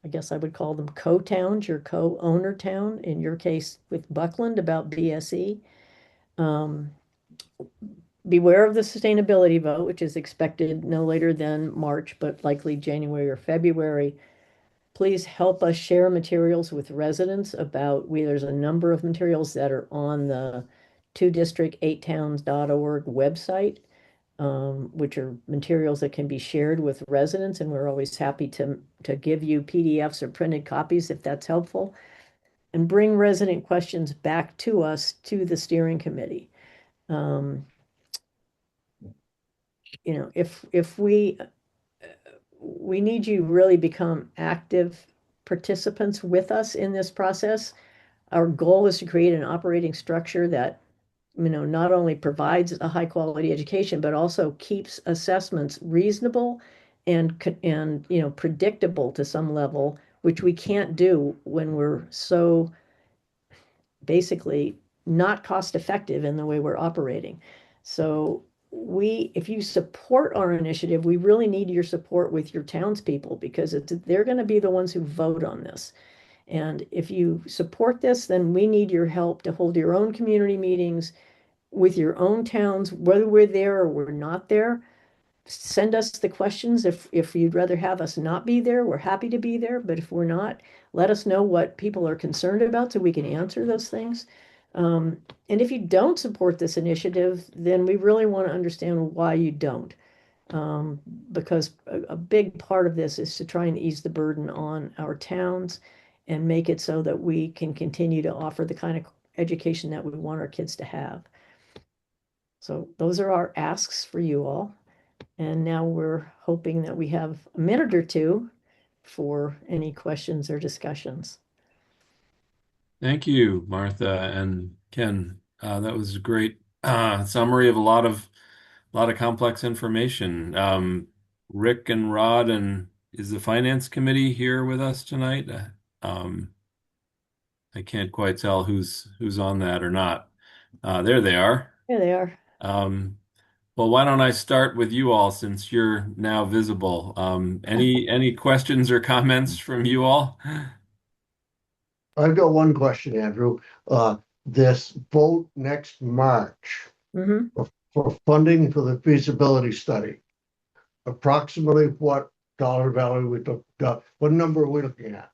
I guess I would call them co-towns, your co-owner town, in your case with Buckland about BSE. Beware of the sustainability vote, which is expected no later than March, but likely January or February. Please help us share materials with residents about, there's a number of materials that are on the 2district8towns.org website, which are materials that can be shared with residents, and we're always happy to give you PDFs or printed copies if that's helpful. And bring resident questions back to us, to the steering committee. If we need you really become active participants with us in this process. Our goal is to create an operating structure that not only provides a high quality education, but also keeps assessments reasonable and predictable to some level, which we can't do when we're so basically not cost effective in the way we're operating. So if you support our initiative, we really need your support with your townspeople, because they're going to be the ones who vote on this. And if you support this, then we need your help to hold your own community meetings with your own towns, whether we're there or we're not there. Send us the questions. If you'd rather have us not be there, we're happy to be there. But if we're not, let us know what people are concerned about so we can answer those things. And if you don't support this initiative, then we really want to understand why you don't. Because a big part of this is to try and ease the burden on our towns and make it so that we can continue to offer the kind of education that we want our kids to have. So those are our asks for you all. And now we're hoping that we have a minute or two for any questions or discussions. Thank you, Martha and Ken. That was a great summary of a lot of complex information. Rick and Rod, and is the Finance Committee here with us tonight? Um, I can't quite tell who's on that or not. There they are. Here they are. Well, why don't I start with you all since you're now visible? Any questions or comments from you all? I've got one question, Andrew. This vote next March Mhm. for funding for the feasibility study. Approximately what dollar value we took, what number are we looking at?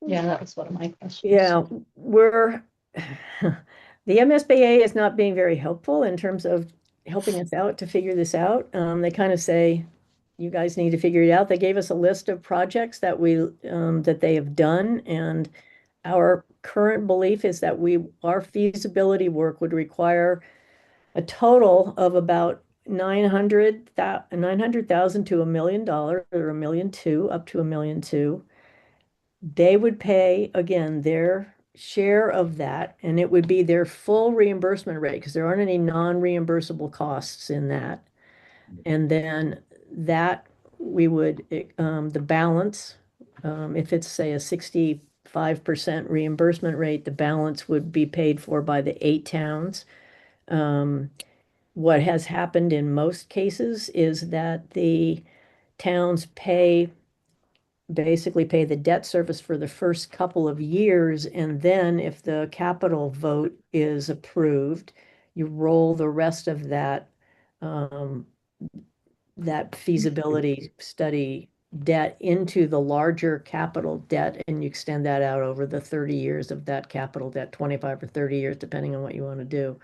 Yeah, that was one of my questions. Yeah, we're, the MSBA is not being very helpful in terms of helping us out to figure this out. They kind of say, you guys need to figure it out. They gave us a list of projects that that they have done, and our current belief is that our feasibility work would require a total of about 900,000 to $1 million, or $1.2 million, up to $1.2 million. They would pay, again, their share of that, and it would be their full reimbursement rate because there aren't any non-reimbursable costs in that. And then that we would, the balance, if it's say a 65% reimbursement rate, the balance would be paid for by the 8 towns. What has happened in most cases is that the towns basically pay the debt service for the first couple of years, and then if the capital vote is approved, you roll the rest of that that feasibility study debt into the larger capital debt, and you extend that out over the 30 years of that capital debt, 25 or 30 years, depending on what you want to do.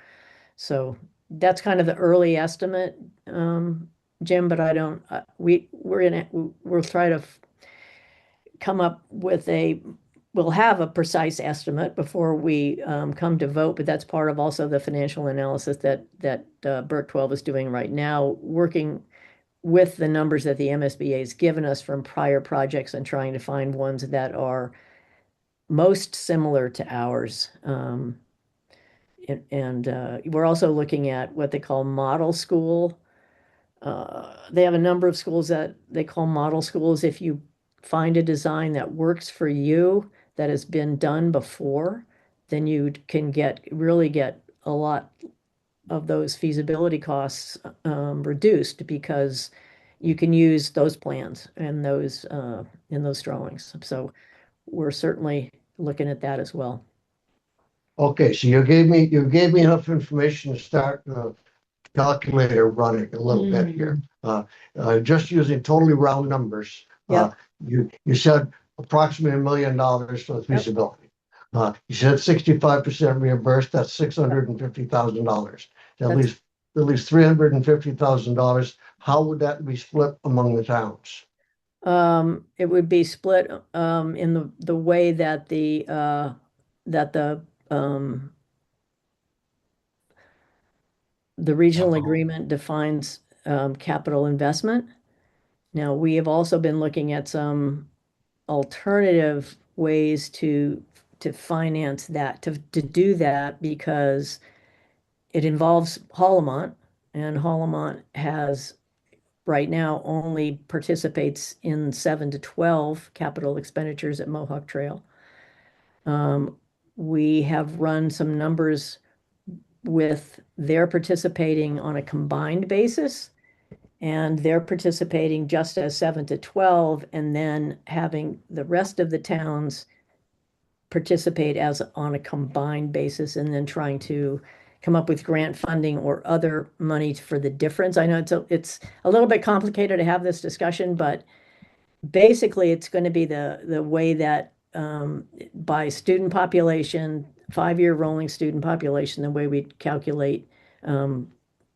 So that's kind of the early estimate, Jim, but I don't, we'll try to come up with we'll have a precise estimate before we come to vote, but that's part of also the financial analysis that Bert 12 is doing right now, working with the numbers that the MSBA has given us from prior projects and trying to find ones that are most similar to ours. We're also looking at what they call model school. They have a number of schools that they call model schools. If you find a design that works for you, that has been done before, then you can really get a lot of those feasibility costs reduced because you can use those plans and those in those drawings. So we're certainly looking at that as well. Okay, so you gave me enough information to start the calculator running a little bit here. Just using totally round numbers. Yep. You said approximately $1 million for the feasibility. You said 65% reimbursed, that's $650,000. At least $350,000. How would that be split among the towns? It would be split in the way that the regional agreement defines capital investment. Now, we have also been looking at some alternative ways to finance that, to do that, because it involves Hollamont, and Hollamont has right now only participates in 7 to 12 capital expenditures at Mohawk Trail. We have run some numbers with their participating on a combined basis, and they're participating just as 7 to 12, and then having the rest of the towns participate as on a combined basis, and then trying to come up with grant funding or other money for the difference. I know it's a little bit complicated to have this discussion, but basically it's going to be the way that by student population, 5-year rolling student population, the way we calculate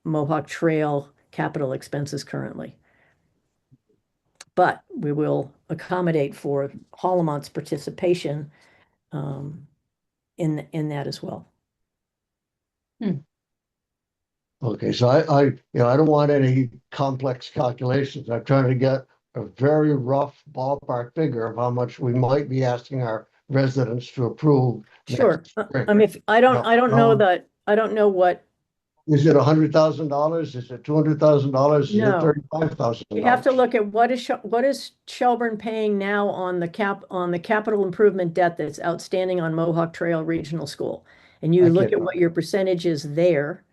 Mohawk Trail capital expenses currently. But we will accommodate for Hollamont's participation in that as well. Okay, so I don't want any complex calculations. I'm trying to get a very rough ballpark figure of how much we might be asking our residents to approve Sure. next spring? I mean, if, I don't know that, I don't know what, Is it $100,000? Is it $200,000? Is it No. $35,000? you have to look at what is Shelburne paying now on the capital improvement debt that's outstanding on Mohawk Trail Regional School. And you look Okay. at what your percentage is there,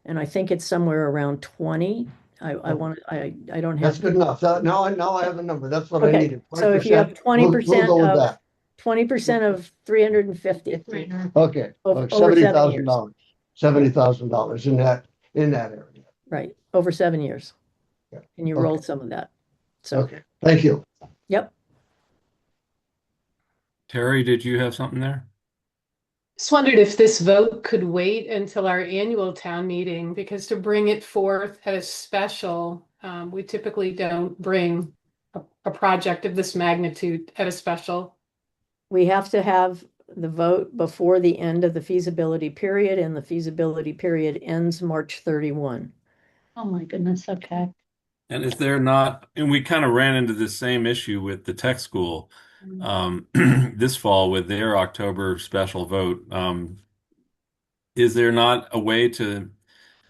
and I think it's somewhere around 20. I don't That's have. good enough. Now I have the number. That's what I Okay, needed. so if you have 20%, we'll go with that. 20% of 350 Okay, over 7 years, $70,000, $70,000 in that area. right, over 7 years. Yeah. And you Okay. roll some of that. So, Okay, thank you. yep. Terry, did you have something there? Just wondered if this vote could wait until our annual town meeting, because to bring it forth at a special, we typically don't bring a project of this magnitude at a special. We have to have the vote before the end of the feasibility period, and the feasibility period ends March 31. Oh, my goodness, okay. And is there not, and we kind of ran into the same issue with the tech school this fall with their October special vote. Is there not a way to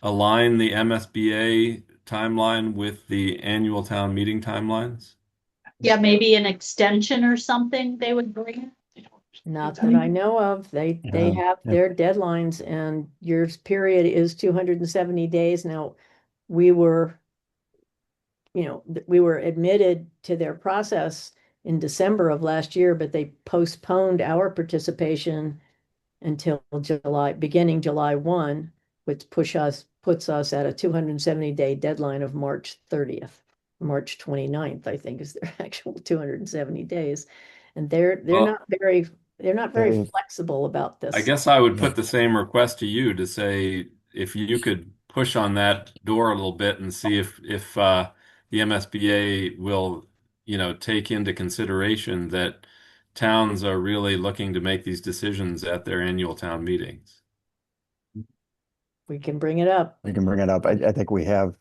align the MSBA timeline with the annual town meeting timelines? Yeah, maybe an extension or something they would bring. Not that I know of. They have their deadlines, and your period is 270 days. Now, we were, we were admitted to their process in December of last year, but they postponed our participation until beginning July 1, which puts us at a 270-day deadline of March 30th. March 29th, I think, is their actual 270 days. And they're Well, not very flexible about this. I guess I would put the same request to you to say if you could push on that door a little bit and see if the MSBA will, take into consideration that towns are really looking to make these decisions at their annual town meetings. We can bring it up. We can bring it up. I think we have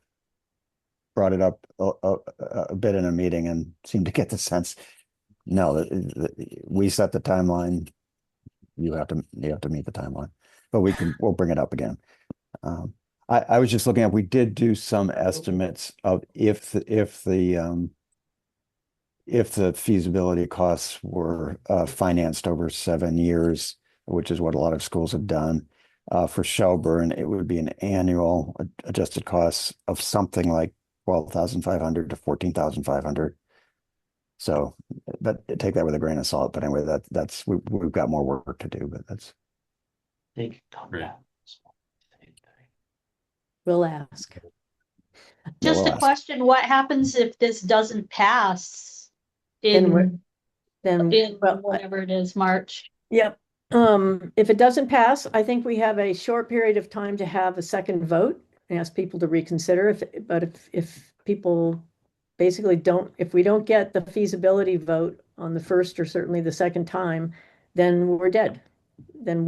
brought it up a bit in a meeting and seemed to get the sense, no, we set the timeline. You have to meet the timeline, but we'll bring it up again. I was just looking at, we did do some estimates of if the feasibility costs were financed over 7 years, which is what a lot of schools have done. For Shelburne, it would be an annual adjusted cost of something like 12,500 to 14,500. So, but take that with a grain of salt. But anyway, we've got more work to do. But that's Great. We'll ask. Just a question, what happens if this doesn't pass in Well, whatever it is, March? Yep. If it doesn't pass, I think we have a short period of time to have a second vote and ask people to reconsider. If people basically if we don't get the feasibility vote on the first or certainly the second time, then we're dead. Then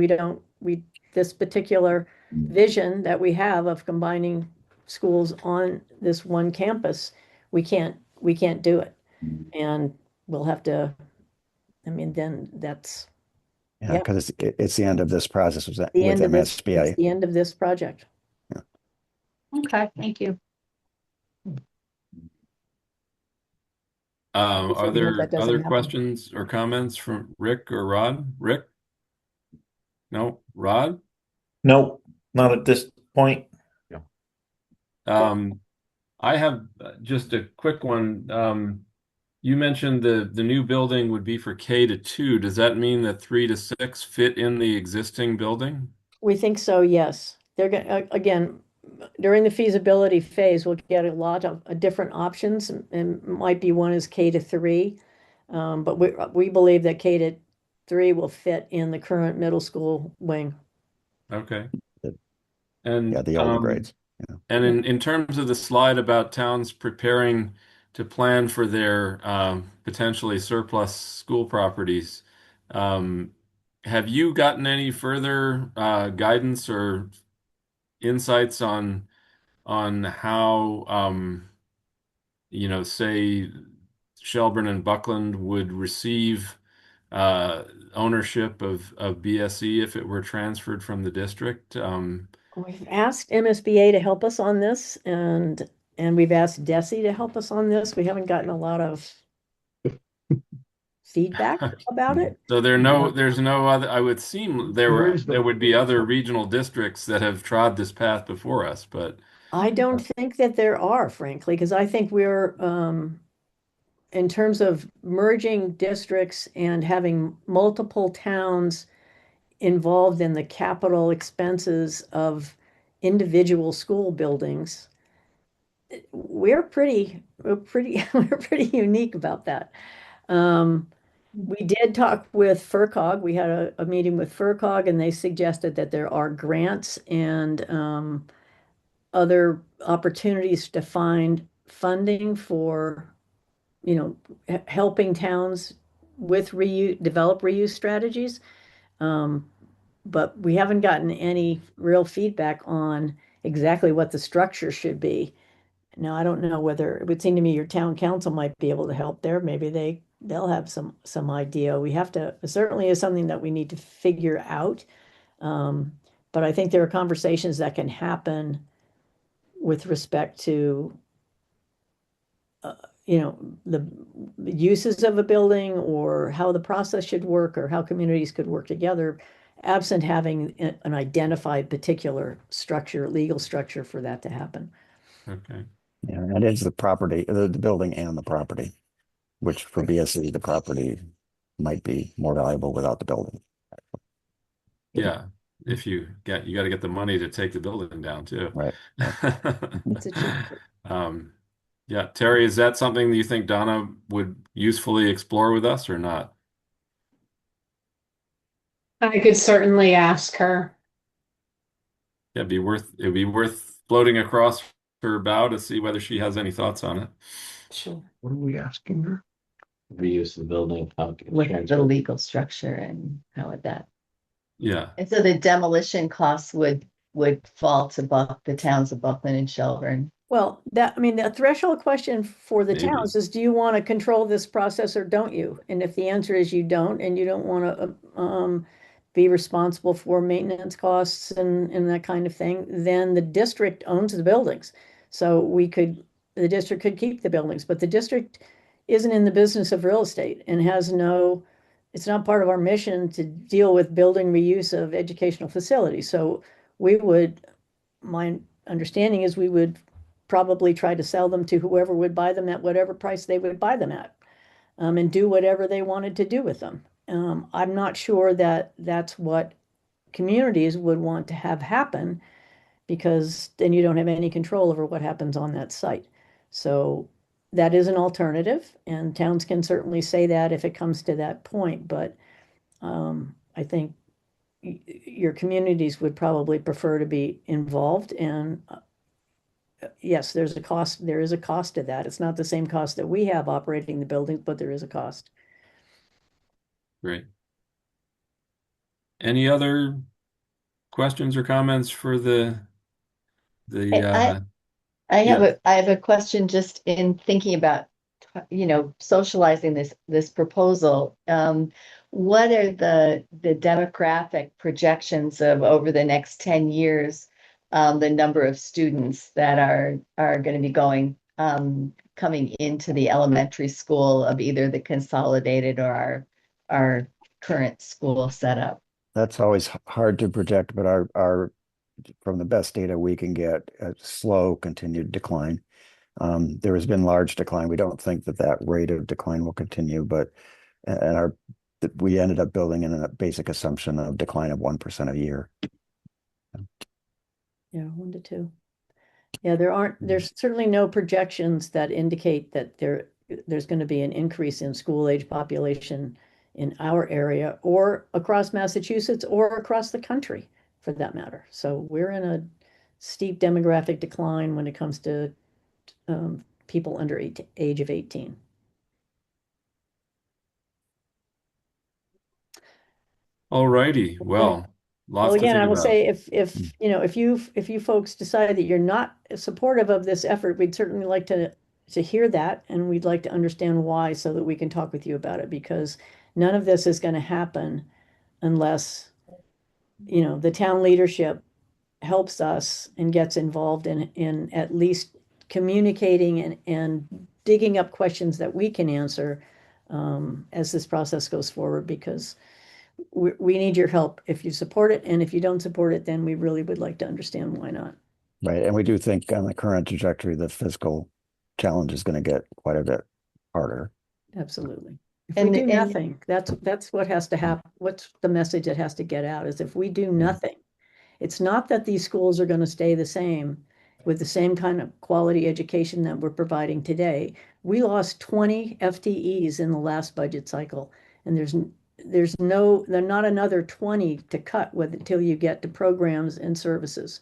this particular vision that we have of combining schools on this one campus, we can't do it. And we'll have to, then that's. yeah, because it's the end of this process with The end of MSBA. it's the end of this project. Okay, thank you. Are hope there that doesn't other happen. questions or comments from Rick or Rod? Rick? No, Rod? Nope, not at this point. I have just a quick one. You mentioned the new building would be for K-2. Does that mean that 3 to 6 fit in the existing building? We think so, yes. They're going again, during the feasibility phase, we'll get a lot of different options, and might be one is K-3. But we believe that K-3 will fit in the current middle school wing. Okay. And Yeah, the older grades. Yeah. And in terms of the slide about towns preparing to plan for their potentially surplus school properties, have you gotten any further guidance or insights on how say Shelburne and Buckland would receive ownership of BSE if it were transferred from the district. We've asked MSBA to help us on this, and we've asked DESI to help us on this. We haven't gotten a lot of feedback about it. So there's no other, I would seem there would be other regional districts that have trod this path before us, but I don't think that there are, frankly, because I think we're, in terms of merging districts and having multiple towns involved in the capital expenses of individual school buildings, we're pretty we're pretty unique about that. We did talk with FERCog. We had a meeting with FERCog, and they suggested that there are grants and other opportunities to find funding for, helping towns with develop reuse strategies. But we haven't gotten any real feedback on exactly what the structure should be. Now, I don't know whether, it would seem to me your town council might be able to help there. Maybe they'll have some idea. We have to, it certainly is something that we need to figure out. But I think there are conversations that can happen with respect to, the uses of a building or how the process should work or how communities could work together, absent having an identified particular structure, legal structure for that to happen. okay. Yeah, and it's the property, the building and the property, which for BSE, the property might be more valuable without the building. Yeah, if you got to get the money to take the building down too. Right. It's a cheap. Yeah, Terry, is that something that you think Donna would usefully explore with us or not? I could certainly ask her. Yeah, it'd be worth floating across her bow to see whether she has any thoughts on it. Sure. What are we asking her? Reuse of the building. With the legal structure and how would that? Yeah. And so the demolition costs would fall to the towns of Buckland and Shelburne. Well, the threshold question for the Maybe. towns is, do you want to control this process or don't you? And if the answer is you don't, and you don't want to be responsible for maintenance costs and that kind of thing, then the district owns the buildings. So the district could keep the buildings, but the district isn't in the business of real estate and it's not part of our mission to deal with building reuse of educational facilities. So my understanding is we would probably try to sell them to whoever would buy them at whatever price they would buy them at, and do whatever they wanted to do with them. I'm not sure that that's what communities would want to have happen, because then you don't have any control over what happens on that site. So that is an alternative, and towns can certainly say that if it comes to that point. But I think your communities would probably prefer to be involved, and yes, there is a cost to that. It's not the same cost that we have operating the buildings, but there is a cost. Great. Any other questions or comments for the I have a question just in thinking about, socializing this proposal. What are the demographic projections of over the next 10 years, the number of students that are going to be coming into the elementary school of either the consolidated or our current school setup? That's always hard to project, but our from the best data we can get, a slow continued decline. There has been large decline. We don't think that rate of decline will continue, but we ended up building in a basic assumption of decline of 1% a year. Yeah, 1 to 2. Yeah, there's certainly no projections that indicate that there's going to be an increase in school age population in our area or across Massachusetts or across the country, for that matter. So we're in a steep demographic decline when it comes to people under age of 18. All righty. Well, lots to again, think I will about. say if you folks decide that you're not supportive of this effort, we'd certainly like to to hear that, and we'd like to understand why so that we can talk with you about it, because none of this is going to happen unless, the town leadership helps us and gets involved in at least communicating and digging up questions that we can answer as this process goes forward, because we need your help if you support it. And if you don't support it, then we really would like to understand why not. Right. And we do think on the current trajectory, the fiscal challenge is going to get quite a bit harder. Absolutely. If And- we do and- nothing, that's what has to happen. What's the message that has to get out is if we do nothing, it's not that these schools are going to stay the same with the same kind of quality education that we're providing today. We lost 20 FTEs in the last budget cycle, and there's not another 20 to cut with until you get to programs and services.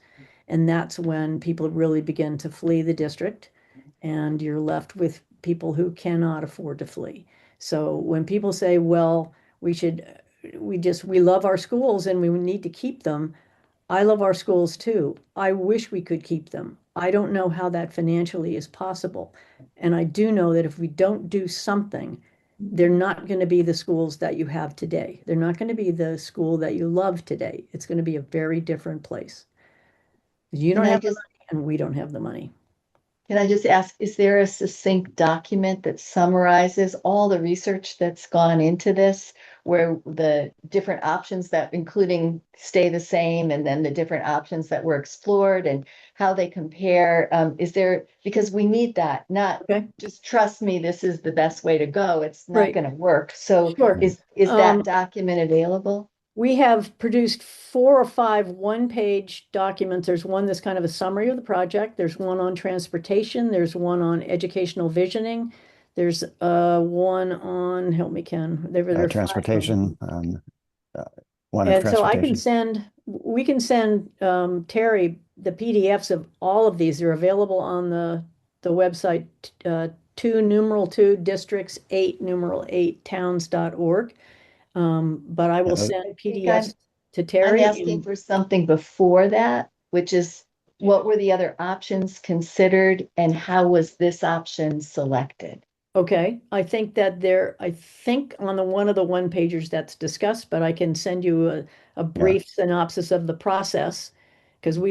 And that's when people really begin to flee the district, and you're left with people who cannot afford to flee. So when people say, well, we love our schools and we need to keep them. I love our schools too. I wish we could keep them. I don't know how that financially is possible. And I do know that if we don't do something, they're not going to be the schools that you have today. They're not going to be the school that you love today. It's going to be a very different place. You don't have the money and we don't have the money. Can I just ask, is there a succinct document that summarizes all the research that's gone into this, where the different options that, including stay the same, and then the different options that were explored and how they compare? Is there, because we need that, not Okay. just trust me, this is the best way to go. It's not Right. going to work. So Sure. is that document available? We have produced 4 or 5 one-page documents. There's one that's kind of a summary of the project. There's one on transportation. There's one on educational visioning. There's one on, help me, Ken. There are 5 of them. Transportation, one of And so transportation. we can send Terry the PDFs of all of these. They're available on the website, 2 districts 8 towns.org. But I will send PDFs to I'm Terry. asking for something before that, which is what were the other options considered and how was this option selected? Okay, I think on one of the one pagers that's discussed, but I can send you a brief synopsis of the process. Because we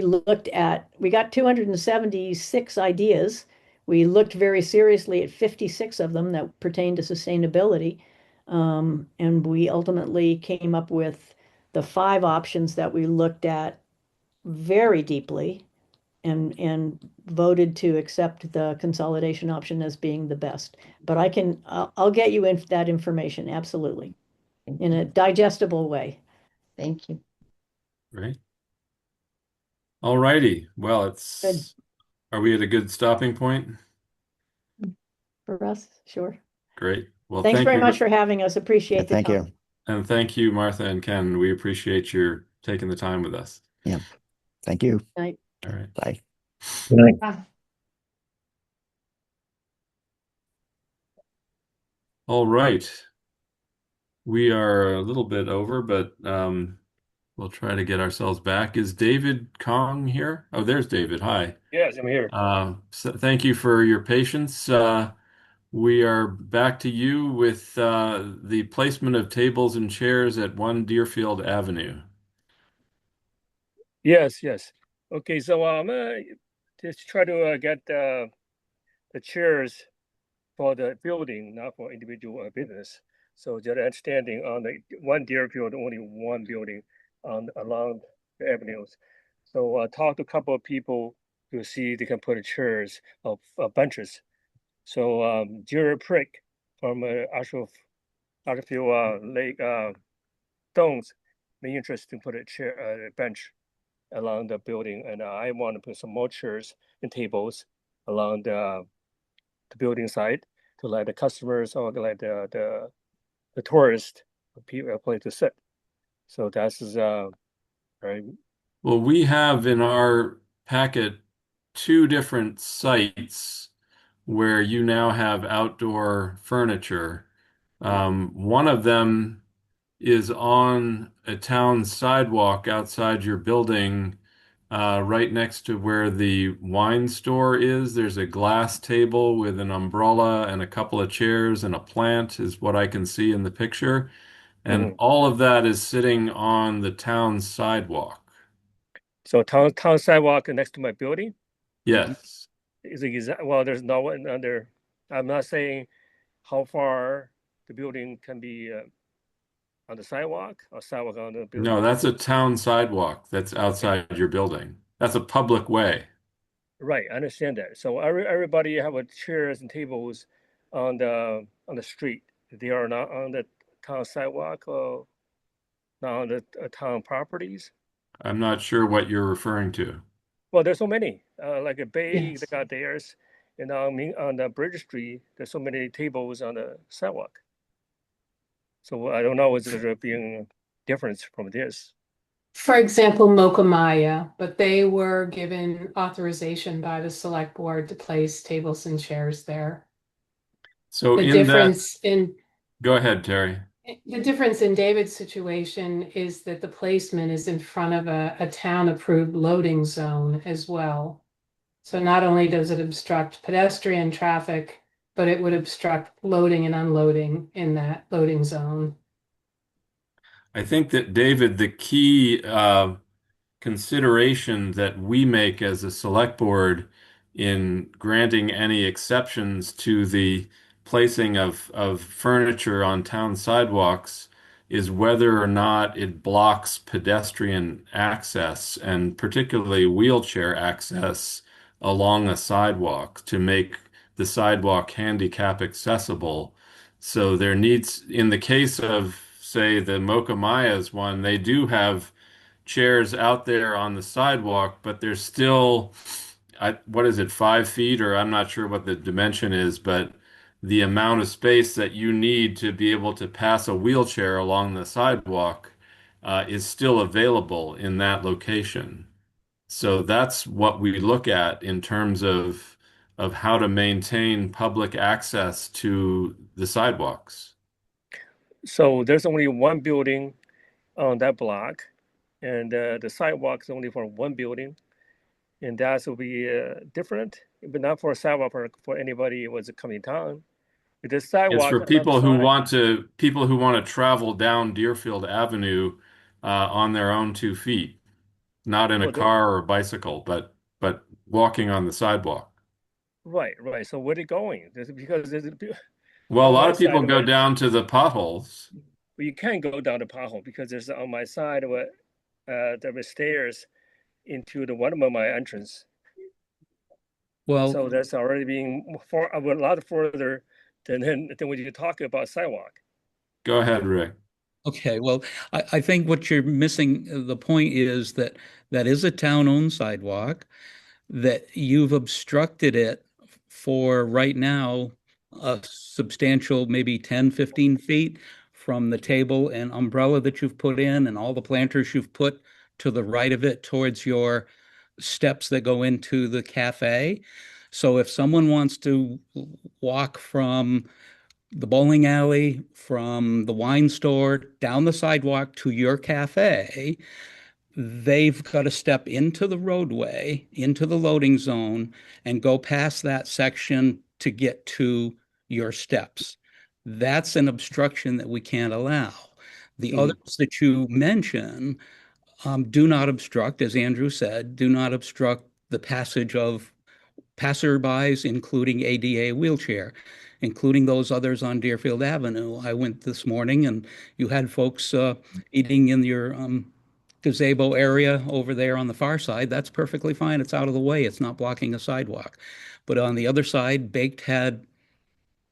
got 276 ideas. We looked very seriously at 56 of them that pertain to sustainability. And we ultimately came up with the 5 options that we looked at very deeply and voted to accept the consolidation option as being the best. But I'll get you that information, absolutely, in a digestible way. Thank you. Right. All righty. Well, Good. Are we at a good stopping point? For us, sure. Great. Well, Thanks thank very you. much for having us. Appreciate the Thank time. you. And thank you, Martha and Ken. We appreciate your taking the time with us. Yeah. Thank you. Night. All right. Bye. Good night. All right. We are a little bit over, but we'll try to get ourselves back. Is David Kong here? Oh, there's David. Hi. Yes, I'm here. So thank you for your patience. We are back to you with the placement of tables and chairs at 1 Deerfield Avenue. Yes, yes. Okay, so just try to get the chairs for the building, not for individual business. So just understanding on the 1 Deerfield, only one building along the avenues. So talk to a couple of people to see if they can put chairs of benches. So Jerry Prick from Asheville Lake Stones may interest to put a bench along the building, and I want to put some more chairs and tables along the building side to let the customers or let the tourists people a place to sit. So that's right. Well, we have in our packet 2 different sites where you now have outdoor furniture. One of them is on a town sidewalk outside your building, right next to where the wine store is. There's a glass table with an umbrella and a couple of chairs and a plant, is what I can see in the picture. And Mhm. all of that is sitting on the town sidewalk. So town sidewalk next to my building Yes. is exact. Well, there's no one under. I'm not saying how far the building can be on the sidewalk or sidewalk on the No, building. that's a town sidewalk that's Okay, outside your building. That's a public way. right. I understand that. So everybody have a chairs and tables on the street. They are not on the town sidewalk or not on the town properties. I'm not sure what you're referring to. Well, there's so many. Like a Bay, they Yes. got theirs, and on the Bridge Street, there's so many tables on the sidewalk. So I don't know is there being difference from this. For example, Mokamaya, but they were given authorization by the select board to place tables and chairs there. So The in that, difference in go ahead, Terry. the difference in David's situation is that the placement is in front of a town-approved loading zone as well. So not only does it obstruct pedestrian traffic, but it would obstruct loading and unloading in that loading zone. I think that, David, the key consideration that we make as a select board in granting any exceptions to the placing of furniture on town sidewalks is whether or not it blocks pedestrian access and particularly wheelchair access along a sidewalk to make the sidewalk handicap accessible. So there needs, in the case of, say, the Mocha Mayas one, they do have chairs out there on the sidewalk, but there's still, what is it, 5 feet, or I'm not sure what the dimension is, but the amount of space that you need to be able to pass a wheelchair along the sidewalk is still available in that location. So that's what we look at in terms of how to maintain public access to the sidewalks. So there's only one building on that block, and the sidewalk is only for one building, and that will be different, but not for a sidewalk for anybody who was coming down. The It's sidewalk for on the other side. people who want to travel down Deerfield Avenue on their own 2 feet, not in a Well, car or a bicycle, but walking on the sidewalk. right, right. So where they going? Because Well, a on lot my of people side of go it, down to the potholes. well, you can't go down the pothole because there's on my side of it, there were stairs into the one of my entrance. Well, So that's already being a lot further than when you talk about sidewalk. Go ahead, Rick. okay, well, I think what you're missing, the point is that that is a town-owned sidewalk, that you've obstructed it for right now a substantial maybe 10, 15 feet from the table and umbrella that you've put in and all the planters you've put to the right of it towards your steps that go into the cafe. So if someone wants to walk from the bowling alley, from the wine store, down the sidewalk to your cafe, they've got to step into the roadway, into the loading zone, and go past that section to get to your steps. That's an obstruction that we can't allow. The others that you mention do not obstruct, as Andrew said, do not obstruct the passage of passerbys, including ADA wheelchair, including those others on Deerfield Avenue. I went this morning and you had folks eating in your gazebo area over there on the far side. That's perfectly fine. It's out of the way. It's not blocking a sidewalk. But on the other side, Baked had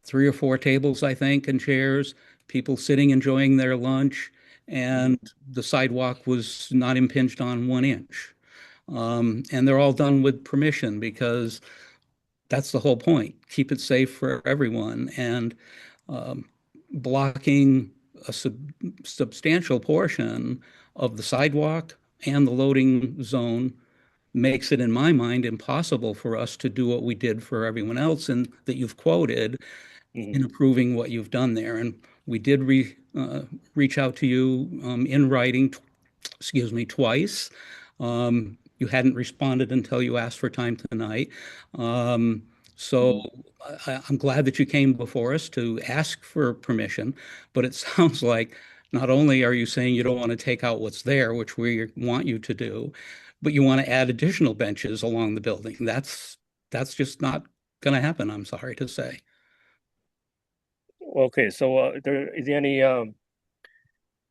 3 or 4 tables, I think, and chairs, people sitting enjoying their lunch, and the sidewalk was not impinged on 1 inch. And they're all done with permission because that's the whole point. Keep it safe for everyone. And um, blocking a substantial portion of the sidewalk and the loading zone makes it, in my mind, impossible for us to do what we did for everyone else and that you've quoted in approving what you've done there. And we did reach out to you in writing, excuse me, twice. You hadn't responded until you asked for time tonight. So I'm glad that you came before us to ask for permission, but it sounds like not only are you saying you don't want to take out what's there, which we want you to do, but you want to add additional benches along the building. That's just not going to happen, I'm sorry to say. Okay, so there is there any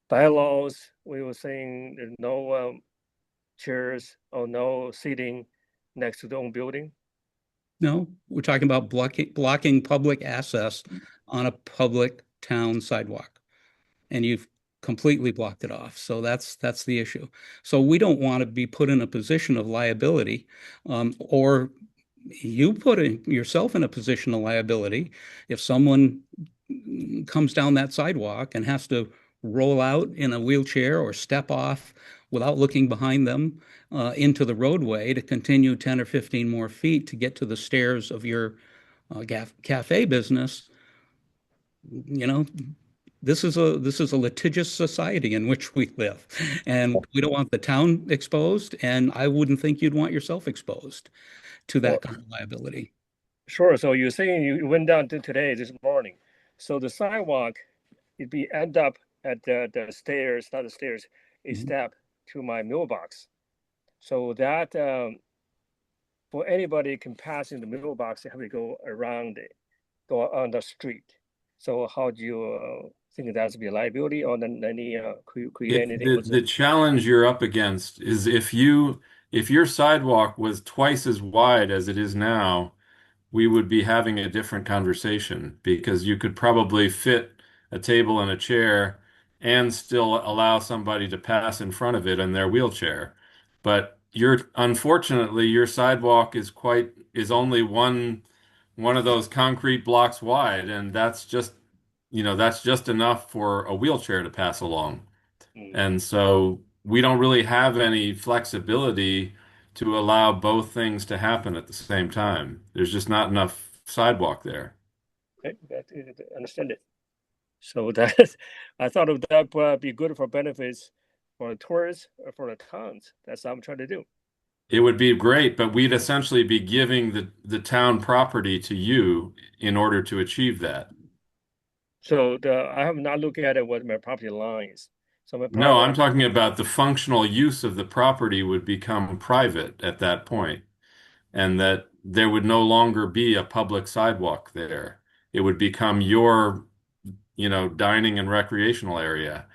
bylaws? We were saying there's no chairs or no seating next to the own building. No, we're talking about blocking public access on a public town sidewalk. And you've completely blocked it off. So that's the issue. So we don't want to be put in a position of liability, or you put yourself in a position of liability if someone comes down that sidewalk and has to roll out in a wheelchair or step off without looking behind them into the roadway to continue 10 or 15 more feet to get to the stairs of your cafe business. You know, this is a litigious society in which we live, and we don't want the town exposed, and I wouldn't think you'd want yourself exposed to that kind of liability. Sure. So you're saying you went down to today, this morning. So the sidewalk, it'd be end up at the stairs, not the stairs, a step to my mailbox. So that for anybody can pass in the mailbox, they have to go around it, go on the street. So how do you think that's be a liability or then any create anything with The challenge you're up against is if your sidewalk was twice as wide as it is now, we would be having a different conversation because you could probably fit a table and a chair and still allow somebody to pass in front of it in their wheelchair. But unfortunately your sidewalk is only one of those concrete blocks wide, and that's just enough for a wheelchair to pass along. And so we don't really have any flexibility to allow both things to happen at the same time. There's just not enough sidewalk there. I understand it. So that I thought of that would be good for benefits for the tourists or for the towns. That's what I'm trying to do. It would be great, but we'd essentially be giving the town property to you in order to achieve that. So I have not looked at it what my property line is. So my No, property I'm talking about the functional use of the property would become private at that point, and that there would no longer be a public sidewalk there. It would become your, dining and recreational area.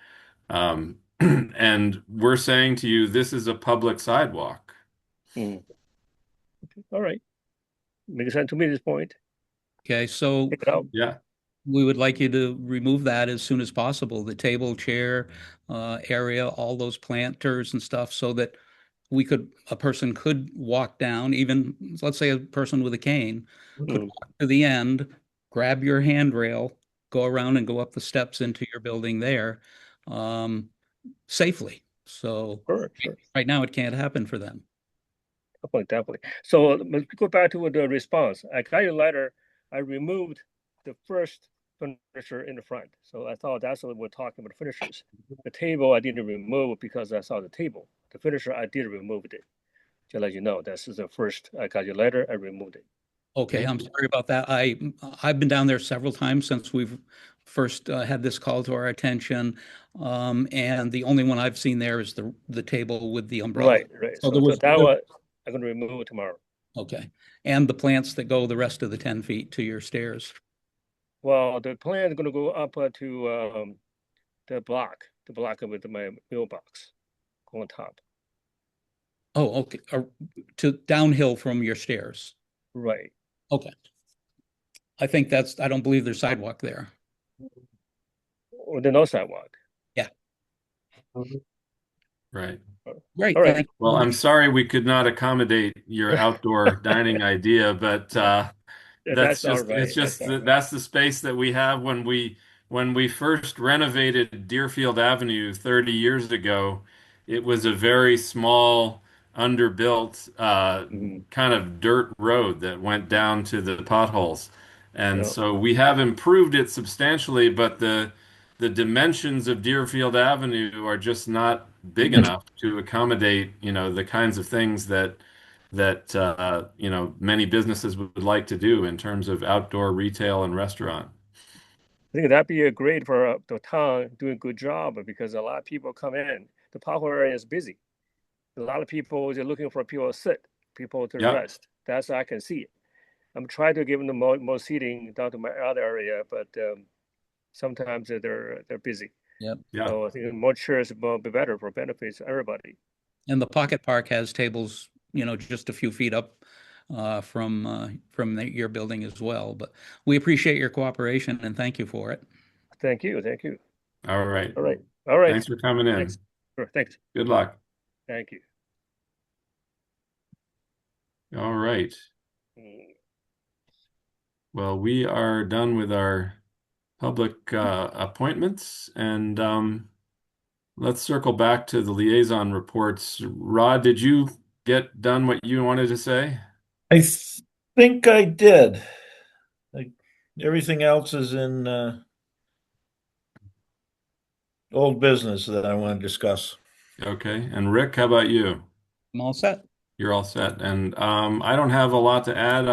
And we're saying to you, this is a public sidewalk. All right. Makes sense to me at this point. Okay, so Yeah. we would like you to remove that as soon as possible, the table, chair area, all those planters and stuff, so that a person could walk down, even let's say a person with a cane could walk to the end, grab your handrail, go around and go up the steps into your building there safely. So Sure. right now it can't happen for them. Definitely. So let's go back to the response. I got your letter. I removed the first furniture in the front. So I thought that's what we're talking about, finishers. The table I didn't remove because I saw the table. The finisher I did remove it. To let you know, this is the first I got your letter, I removed it. Okay, I'm sorry about that. I've been down there several times since we've first had this call to our attention, and the only one I've seen there is the table with the umbrella. Right. So that one I'm going to remove it tomorrow. Okay, and the plants that go the rest of the 10 feet to your stairs. Well, the plant is going to go up to the block with my mailbox, go on top. Oh, okay. To downhill from your stairs. Right. Okay. I don't believe there's sidewalk there. Or there's no sidewalk. Yeah. Right. Great. All right. Well, I'm sorry we could not accommodate your outdoor dining idea, but that's the space that we have when we first renovated Deerfield Avenue 30 years ago. It was a very small, underbuilt kind of dirt road that went down to the potholes. And so we have improved it substantially, but the dimensions of Deerfield Avenue are just not big enough to accommodate, the kinds of things that many businesses would like to do in terms of outdoor retail and restaurant. I think that'd be a great for the town doing a good job because a lot of people come in. The parking area is busy. A lot of people are looking for people to sit, people to Yep. rest. That's I can see it. I'm trying to give them more seating down to my other area, but sometimes they're busy. Yep. Yeah. So I think more chairs will be better for benefits everybody. And the Pocket Park has tables, just a few feet up from your building as well. But we appreciate your cooperation and thank you for it. Thank you. Thank you. All right. All right. All right. Thanks for coming in. Thanks. Sure. Thanks. Good luck. Thank you. All right. Well, we are done with our public appointments, and let's circle back to the liaison reports. Rod, did you get done what you wanted to say? I think I did. Everything else is in old business that I want to discuss. Okay. And Rick, how about you? I'm all set. You're all set. And I don't have a lot to add.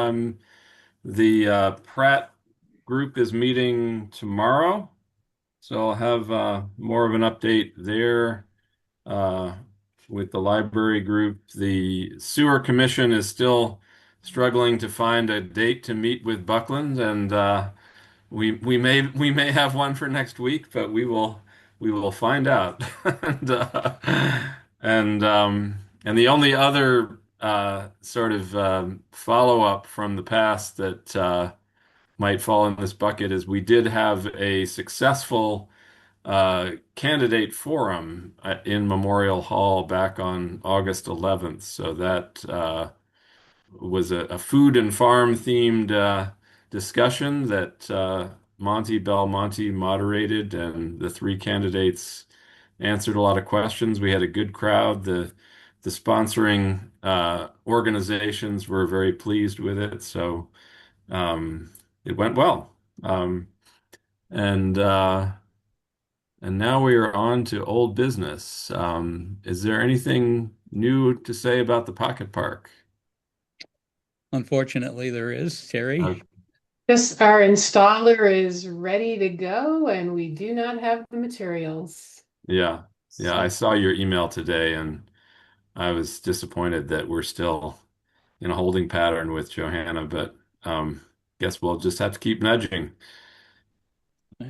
The Pratt group is meeting tomorrow, so I'll have more of an update there with the library group. The sewer commission is still struggling to find a date to meet with Buckland, and we may have one for next week, but we will find out. And the only other sort of follow-up from the past that might fall in this bucket is we did have a successful candidate forum in Memorial Hall back on August 11th. So that was a food and farm themed discussion that Monty Belmonte moderated, and the three candidates answered a lot of questions. We had a good crowd. The sponsoring organizations were very pleased with it, so it went well. And now we are on to old business. Is there anything new to say about the Pocket Park? Unfortunately, there is, Terry. Yes, our installer is ready to go and we do not have the materials. Yeah. I saw your email today, and I was disappointed that we're still in a holding pattern with Johanna, but guess we'll just have to keep nudging.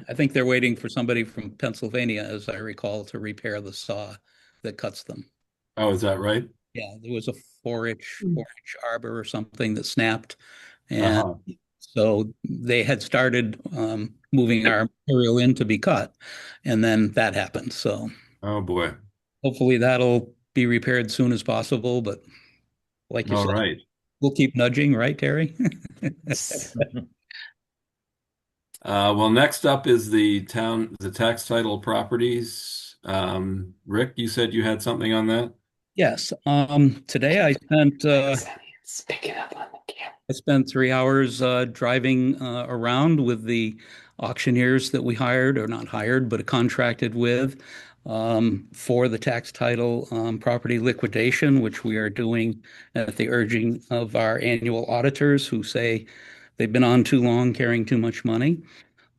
I think they're waiting for somebody from Pennsylvania, as I recall, to repair the saw that cuts them. Oh, is that right? Yeah, there was a 4-inch arbor or something that snapped, and so they had started moving our material in to be cut, and then that happened. So, oh boy, hopefully that'll be repaired soon as possible. But like you said, right, we'll keep nudging, right, Terry? Well, next up is the tax title properties. Rick, you said you had something on that? Yes. Today I spent I spent 3 hours driving around with the auctioneers that we hired, or not hired, but contracted with, for the tax title property liquidation, which we are doing at the urging of our annual auditors, who say they've been on too long, carrying too much money,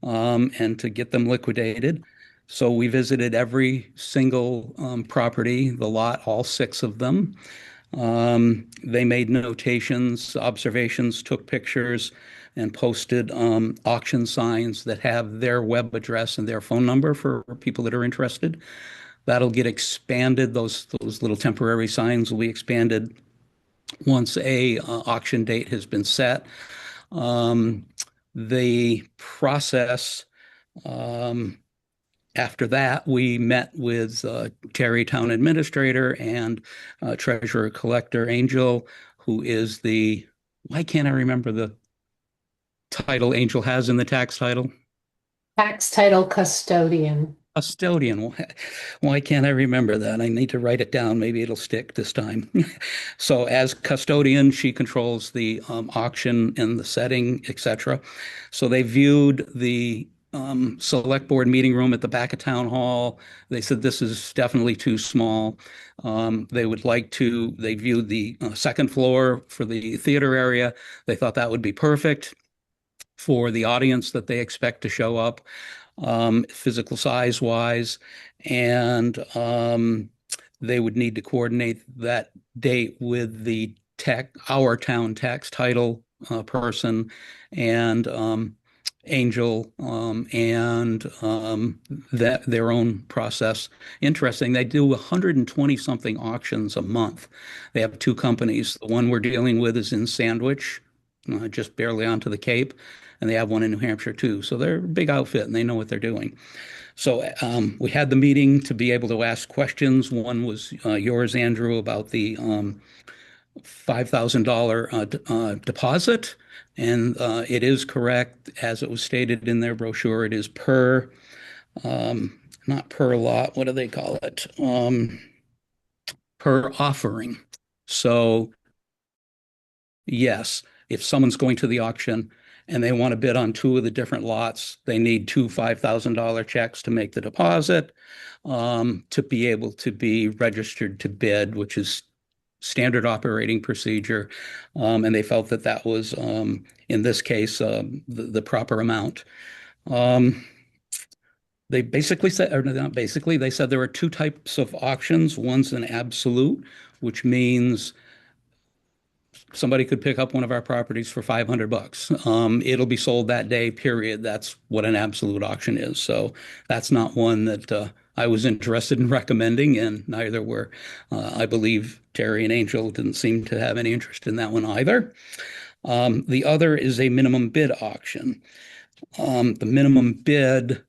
and to get them liquidated. So we visited every single property, the lot, all 6 of them. They made notations, observations, took pictures, and posted auction signs that have their web address and their phone number for people that are interested. That'll get expanded. Those little temporary signs will be expanded once a auction date has been set. The process, after that, we met with Terry, Town Administrator, and Treasurer Collector Angel, who is why can't I remember the title Angel has in the tax title? Tax title custodian. Custodian. Why can't I remember that? I need to write it down. Maybe it'll stick this time. So as custodian, she controls the auction and the setting, etc. So they viewed the select board meeting room at the back of town hall. They said this is definitely too small. They would like to, they viewed the second floor for the theater area. They thought that would be perfect for the audience that they expect to show up, physical size wise. And they would need to coordinate that date with the our town tax title person and Angel and that their own process. Interesting, they do 120 something auctions a month. They have two companies. The one we're dealing with is in Sandwich, just barely onto the Cape, and they have one in New Hampshire too. So they're a big outfit and they know what they're doing. So we had the meeting to be able to ask questions. One was yours, Andrew, about the $5,000 deposit. And it is correct, as it was stated in their brochure, it is per, not per lot, what do they call it? Per offering. So yes, if someone's going to the auction and they want to bid on two of the different lots, they need two $5,000 checks to make the deposit, to be able to be registered to bid, which is standard operating procedure. And they felt that that was, in this case, the proper amount. They basically said, or not basically, they said there are two types of auctions. One's an absolute, which means somebody could pick up one of our properties for $500. It'll be sold that day, period. That's what an absolute auction is. So that's not one that I was interested in recommending, and neither were, I believe, Terry and Angel didn't seem to have any interest in that one either. The other is a minimum bid auction. The minimum bid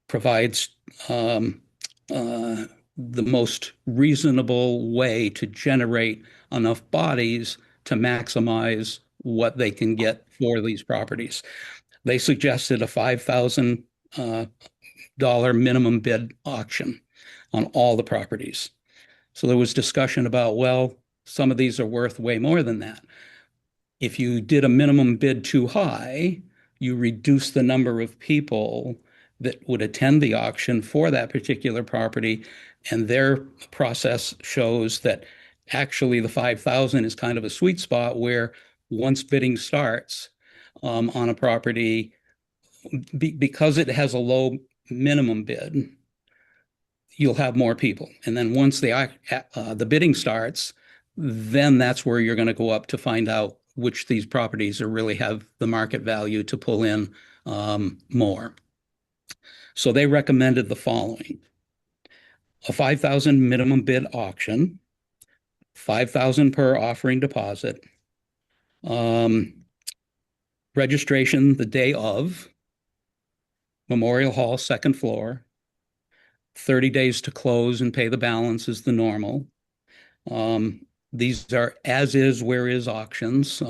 provides the most reasonable way to generate enough bodies to maximize what they can get for these properties. They suggested a $5,000 minimum bid auction on all the properties. So there was discussion about, well, some of these are worth way more than that. If you did a minimum bid too high, you reduce the number of people that would attend the auction for that particular property. And their process shows that actually the 5,000 is kind of a sweet spot where once bidding starts on a property, because it has a low minimum bid, you'll have more people. And then once the bidding starts, then that's where you're going to go up to find out which these properties are really have the market value to pull in more. So they recommended the following: a 5,000 minimum bid auction, 5,000 per offering deposit, registration the day of, Memorial Hall, second floor, 30 days to close and pay the balance is the normal. These are as is, where is auctions,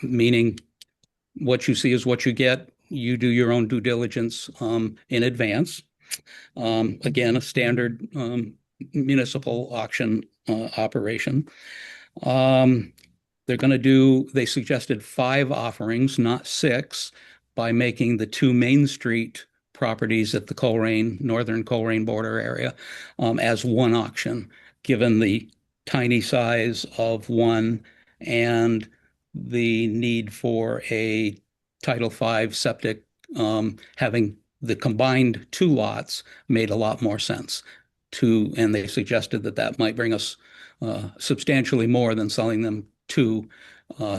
meaning what you see is what you get. You do your own due diligence in advance. Again, a standard municipal auction operation. They suggested 5 offerings, not 6, by making the 2 Main Street properties at the northern Coleraine border area as one auction, given the tiny size of one and the need for a Title V septic. Having the combined 2 lots made a lot more sense and they suggested that that might bring us substantially more than selling them 2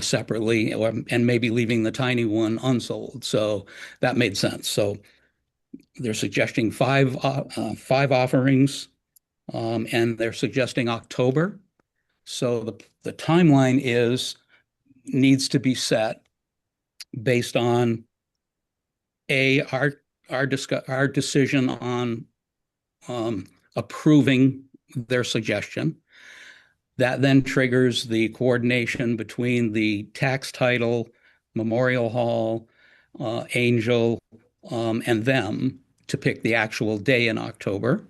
separately, and maybe leaving the tiny one unsold. So that made sense. So they're suggesting 5 offerings, and they're suggesting October. So the timeline needs to be set based on our decision on approving their suggestion. That then triggers the coordination between the tax title, Memorial Hall, Angel, and them to pick the actual day in October.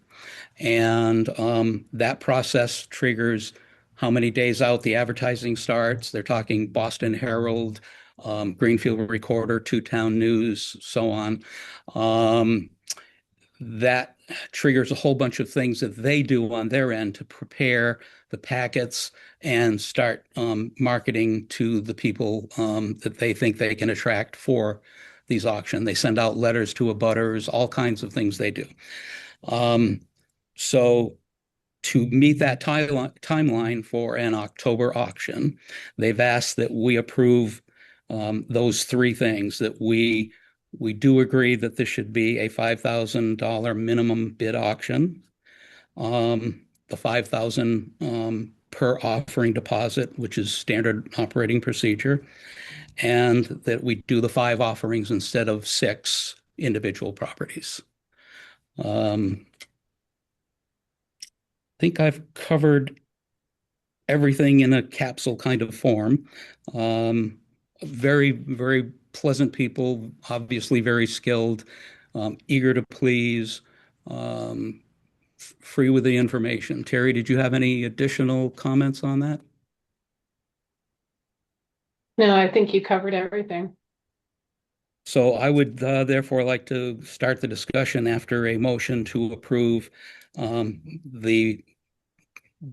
And that process triggers how many days out the advertising starts. They're talking Boston Herald, Greenfield Recorder, Two Town News, so on. That triggers a whole bunch of things that they do on their end to prepare the packets and start marketing to the people that they think they can attract for these auctions. They send out letters to abutters, all kinds of things they do. So to meet that timeline for an October auction, they've asked that we approve those three things, that we do agree that this should be a $5,000 minimum bid auction, the $5,000 per offering deposit, which is standard operating procedure, and that we do the 5 offerings instead of 6 individual properties. I think I've covered everything in a capsule kind of form. Very, very pleasant people, obviously very skilled, eager to please, free with the information. Terry, did you have any additional comments on that? No, I think you covered everything. So I would therefore like to start the discussion after a motion to approve the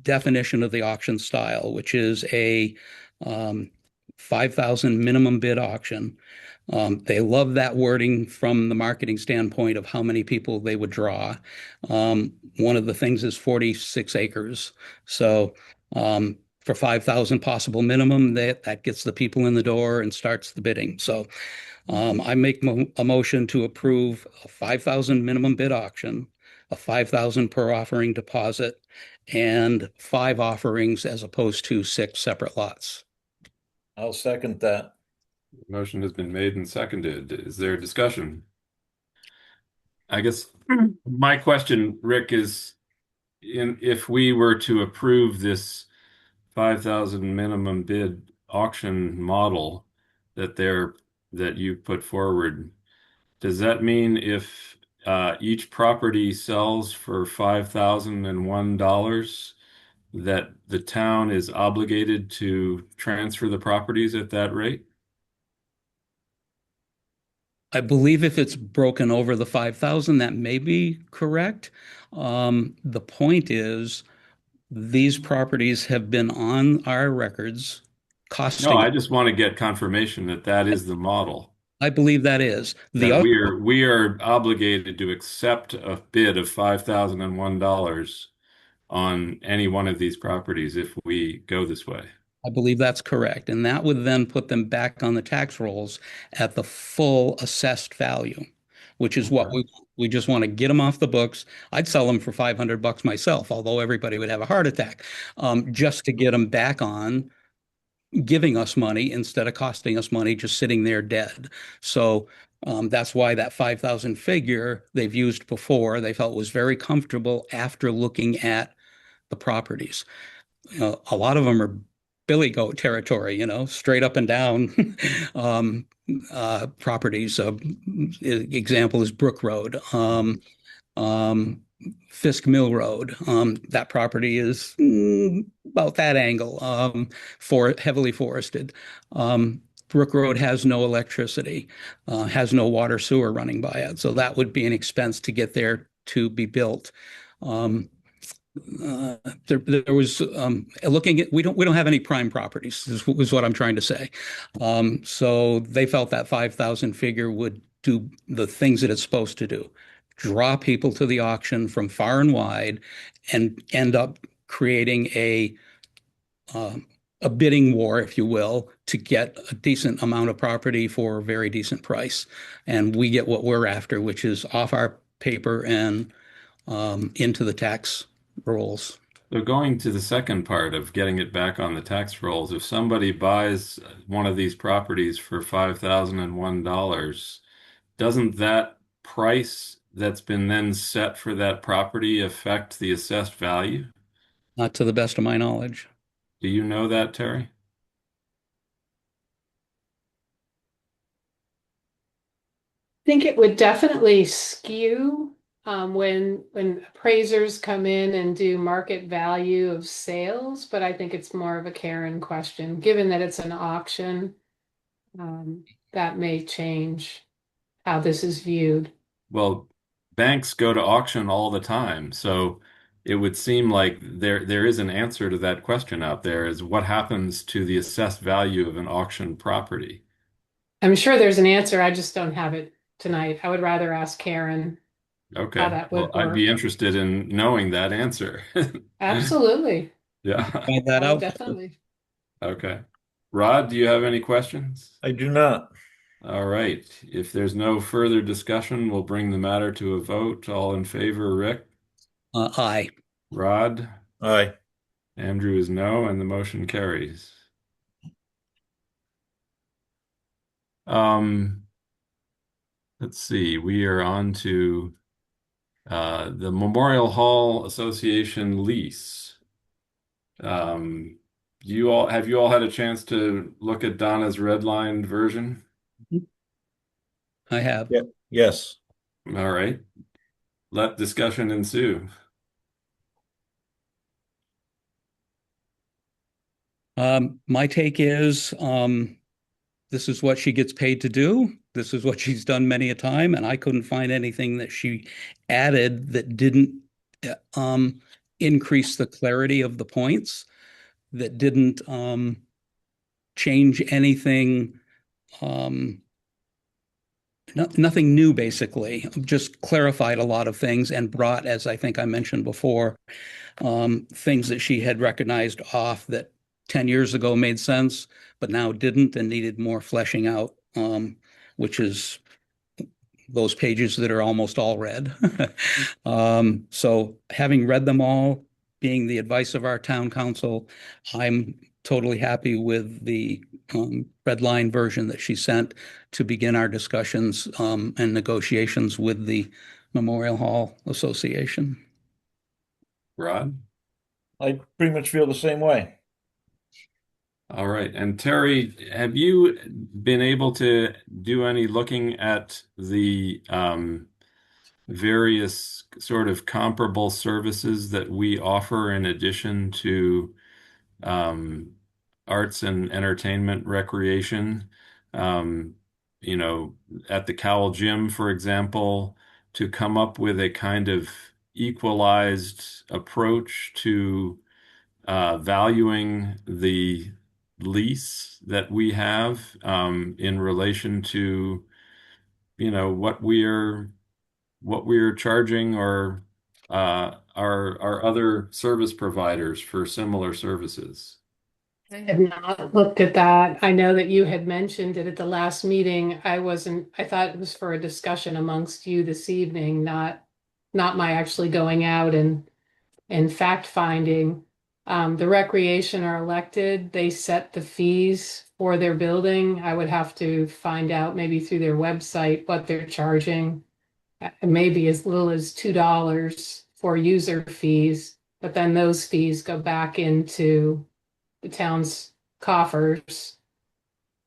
definition of the auction style, which is a 5,000 minimum bid auction. They love that wording from the marketing standpoint of how many people they would draw. One of the things is 46 acres. So for 5,000 possible minimum, that gets the people in the door and starts the bidding. So I make a motion to approve a 5,000 minimum bid auction, a 5,000 per offering deposit, and 5 offerings as opposed to 6 separate lots. I'll second that. Motion has been made and seconded. Is there a discussion? I guess my question, Rick, is if we were to approve this 5,000 minimum bid auction model that you put forward, does that mean if each property sells for $5,001, that the town is obligated to transfer the properties at that rate? I believe if it's broken over the 5,000, that may be correct. The point is, these properties have been on our records costing. No, I just want to get confirmation that that is the model. I believe that is. That we are obligated to accept a bid of $5,001 on any one of these properties if we go this way. I believe that's correct. And that would then put them back on the tax rolls at the full assessed value, which is what we just want to get them off the books. I'd sell them for $500 myself, although everybody would have a heart attack, just to get them back on giving us money instead of costing us money just sitting there dead. So that's why that 5,000 figure they've used before, they felt was very comfortable after looking at the properties. A lot of them are billy goat territory, straight up and down properties. Example is Brook Road, Fisk Mill Road. That property is about that angle, heavily forested. Brook Road has no electricity, has no water sewer running by it. So that would be an expense to get there to be built. There was looking at we don't have any prime properties is what I'm trying to say. So they felt that 5,000 figure would do the things that it's supposed to do, draw people to the auction from far and wide, and end up creating a bidding war, if you will, to get a decent amount of property for a very decent price, and we get what we're after, which is off our paper and into the tax rolls. So going to the second part of getting it back on the tax rolls, if somebody buys one of these properties for $5,001, doesn't that price that's been then set for that property affect the assessed value? Not to the best of my knowledge. Do you know that, Terry? I think it would definitely skew when appraisers come in and do market value of sales, but I think it's more of a Karen question, given that it's an auction. that may change how this is viewed. Well, banks go to auction all the time, so it would seem like there is an answer to that question out there, is what happens to the assessed value of an auction property? I'm sure there's an answer. I just don't have it tonight. I would rather ask Karen how Okay. that Well, would I'd work. be interested in knowing that answer. Absolutely. Yeah. Find that I would out. definitely. Okay. Rod, do you have any questions? I do not. All right. If there's no further discussion, we'll bring the matter to a vote. All in favor, Rick? Aye. Rod? Aye. Andrew is no, and the motion carries. Let's see. We are on to the Memorial Hall Association lease. Have you all had a chance to look at Donna's redlined version? I have. Yeah. Yes. All right. Let discussion ensue. My take is this is what she gets paid to do. This is what she's done many a time, and I couldn't find anything that she added that didn't increase the clarity of the points, that didn't change anything. Nothing new, basically. Just clarified a lot of things and brought, as I think I mentioned before, things that she had recognized off that 10 years ago made sense, but now didn't and needed more fleshing out, which is those pages that are almost all read. So having read them all, being the advice of our town council, I'm totally happy with the red line version that she sent to begin our discussions and negotiations with the Memorial Hall Association. Rod? I pretty much feel the same way. All right. And Terry, have you been able to do any looking at the various sort of comparable services that we offer in addition to arts and entertainment recreation? You know, at the Cowell Gym, for example, to come up with a kind of equalized approach to valuing the lease that we have in relation to, you know, what we're charging or our other service providers for similar services. I have not looked at that. I know that you had mentioned it at the last meeting. I thought it was for a discussion amongst you this evening, not my actually going out and fact finding. The recreation are elected. They set the fees for their building. I would have to find out maybe through their website what they're charging. Maybe as little as $2 for user fees, but then those fees go back into the town's coffers.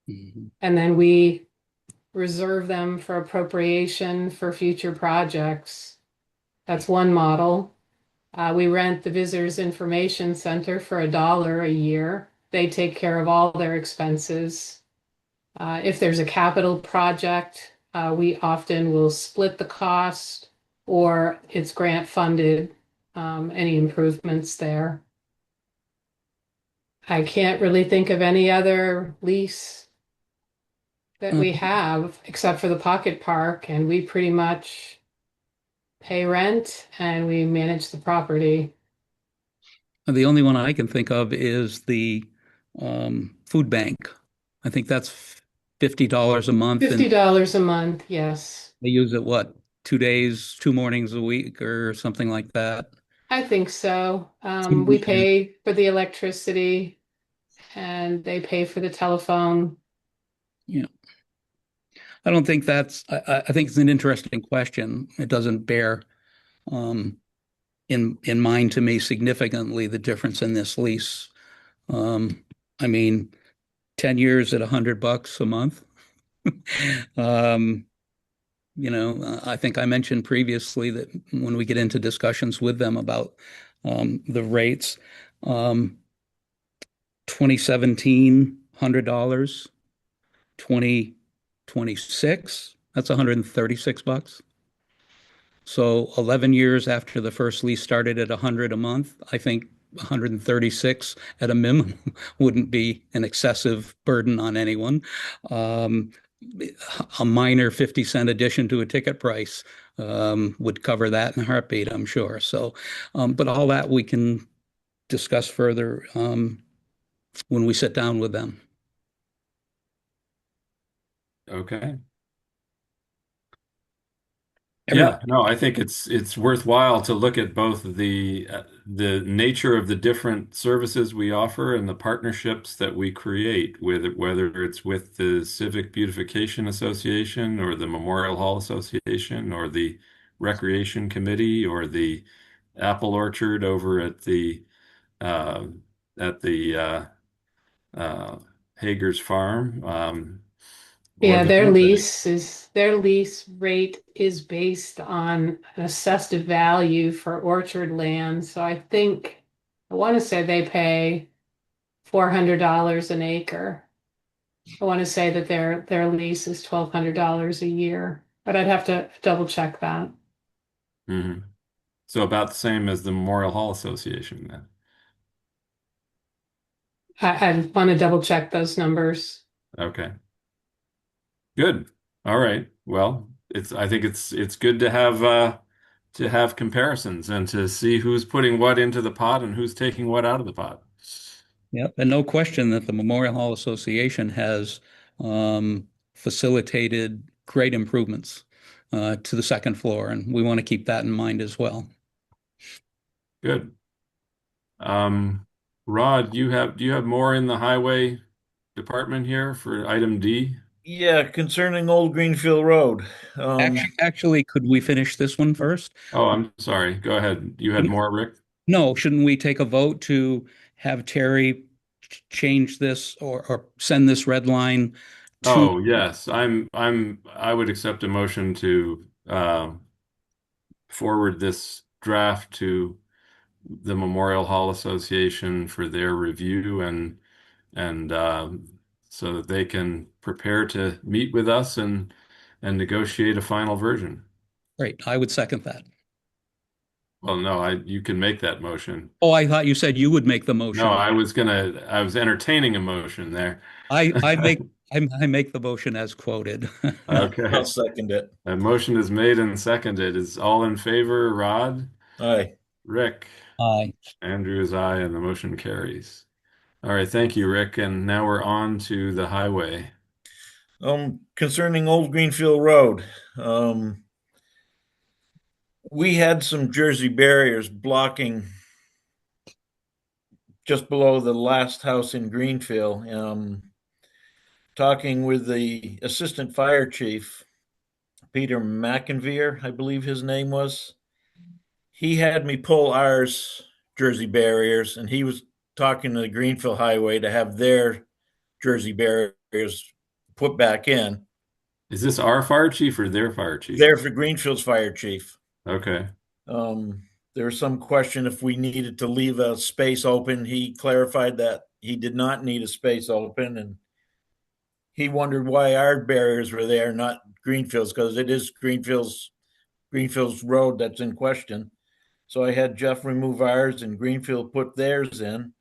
And then we reserve them for appropriation for future projects. That's one model. We rent the Visitors Information Center for $1 a year. They take care of all their expenses. If there's a capital project, we often will split the cost or it's grant funded, any improvements there. I can't really think of any other lease that we have except for the Pocket Park, and we pretty much pay rent and we manage the property. The only one I can think of is the food bank. I think that's $50 a month. $50 a month, yes. They use it, what, 2 days, 2 mornings a week or something like that? I think so. We pay for the electricity and they pay for the telephone. Yeah. I don't think I think it's an interesting question. It doesn't bear in mind to me significantly the difference in this lease. I mean, 10 years at $100 a month. You know, I think I mentioned previously that when we get into discussions with them about the rates, 2017, $100, 2026. That's $136. So 11 years after the first lease started at 100 a month, I think 136 at a minimum wouldn't be an excessive burden on anyone. A minor 50-cent addition to a ticket price would cover that in a heartbeat, I'm sure. So, but all that we can discuss further when we sit down with them. Okay. Everyone. Yeah, no, I think it's worthwhile to look at both the nature of the different services we offer and the partnerships that we create with it, whether it's with the Civic Beautification Association or the Memorial Hall Association or the Recreation Committee or the Apple Orchard over uh, at the Hager's Farm, or Yeah, the food bank. their lease rate is based on an assessed value for orchard land. So I want to say they pay $400 an acre. I want to say that their lease is $1,200 a year, but I'd have to double check that. Mhm. So about the same as the Memorial Hall Association then. I want to double check those numbers. Okay. Good. All right. Well, I think it's good to have comparisons and to see who's putting what into the pot and who's taking what out of the pot. Yep, and no question that the Memorial Hall Association has facilitated great improvements to the second floor, and we want to keep that in mind as well. Good. Rod, do you have more in the highway department here for item D? Yeah, concerning Old Greenfield Road. Actually, could we finish this one first? Oh, I'm sorry. Go ahead. You had more, Rick? No, shouldn't we take a vote to have Terry change this or send this red line to? Oh, yes. I would accept a motion to forward this draft to the Memorial Hall Association for their review and so that they can prepare to meet with us and negotiate a final version. Great, I would second that. Well, no, you can make that motion. Oh, I thought you said you would make the motion. No, I was entertaining a motion there. I make the motion as quoted. Okay. I'll second it. A motion is made and seconded. Is all in favor, Rod? Aye. Rick? Aye. Andrew is aye, and the motion carries. All right, thank you, Rick. And now we're on to the highway. Concerning Old Greenfield Road, we had some Jersey barriers blocking just below the last house in Greenfield. Talking with the assistant fire chief, Peter McInveer, I believe his name was. He had me pull ours Jersey barriers, and he was talking to the Greenfield Highway to have their Jersey barriers put back in. Is this our fire chief or their fire chief? They're for Greenfield's fire chief. Okay. There was some question if we needed to leave a space open. He clarified that he did not need a space open, and he wondered why our barriers were there, not Greenfield's, because it is Greenfield's road that's in question. So I had Jeff remove ours and Greenfield put theirs in.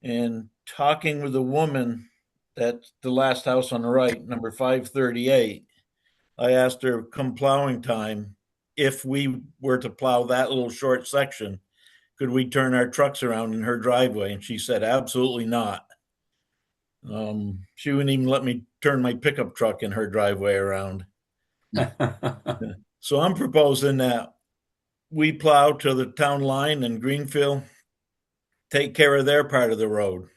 And talking with a woman that's the last house on the right, number 538, I asked her come plowing time, if we were to plow that little short section, could we turn our trucks around in her driveway? And she said, absolutely not. She wouldn't even let me turn my pickup truck in her driveway around. So I'm proposing that we plow to the town line and Greenfield take care of their part of the road.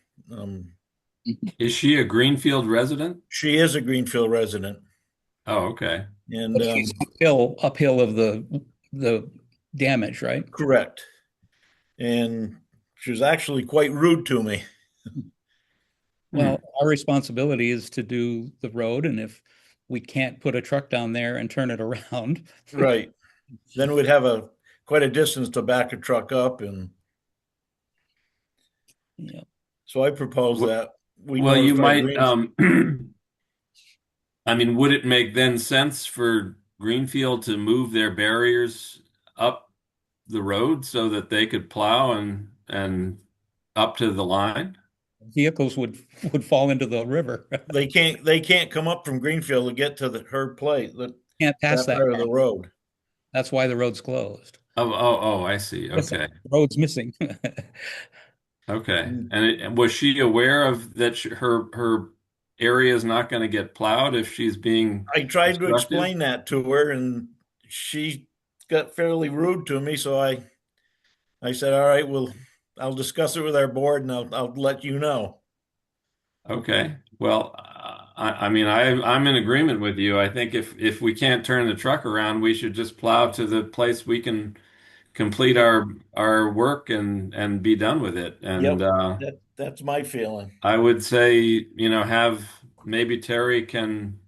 Is she a Greenfield resident? She is a Greenfield resident. Oh, okay. And she's uphill of the damage, right? Correct. And she was actually quite rude to me. Well, our responsibility is to do the road, and if we can't put a truck down there and turn it around. Right. Then we'd have quite a distance to back a truck up, and yeah. So I propose that you might I mean, would it make then sense for Greenfield to move their barriers up the road so that they could plow and up to the line? Vehicles would fall into the river. They can't come up from Greenfield to get to her place, Can't pass that that. part of the road. That's why the road's closed. Oh, I see. Okay. The road's missing. Okay. And was she aware of that her area is not going to get plowed if she's being I tried to obstructed? explain that to her, and she got fairly rude to me. So I said, "All right, I'll discuss it with our board, and I'll let you know." Okay. Well, I mean, I'm in agreement with you. I think if we can't turn the truck around, we should just plow to the place we can complete our work and be done with it. And Yep, that's my feeling. I would say, have maybe Terry can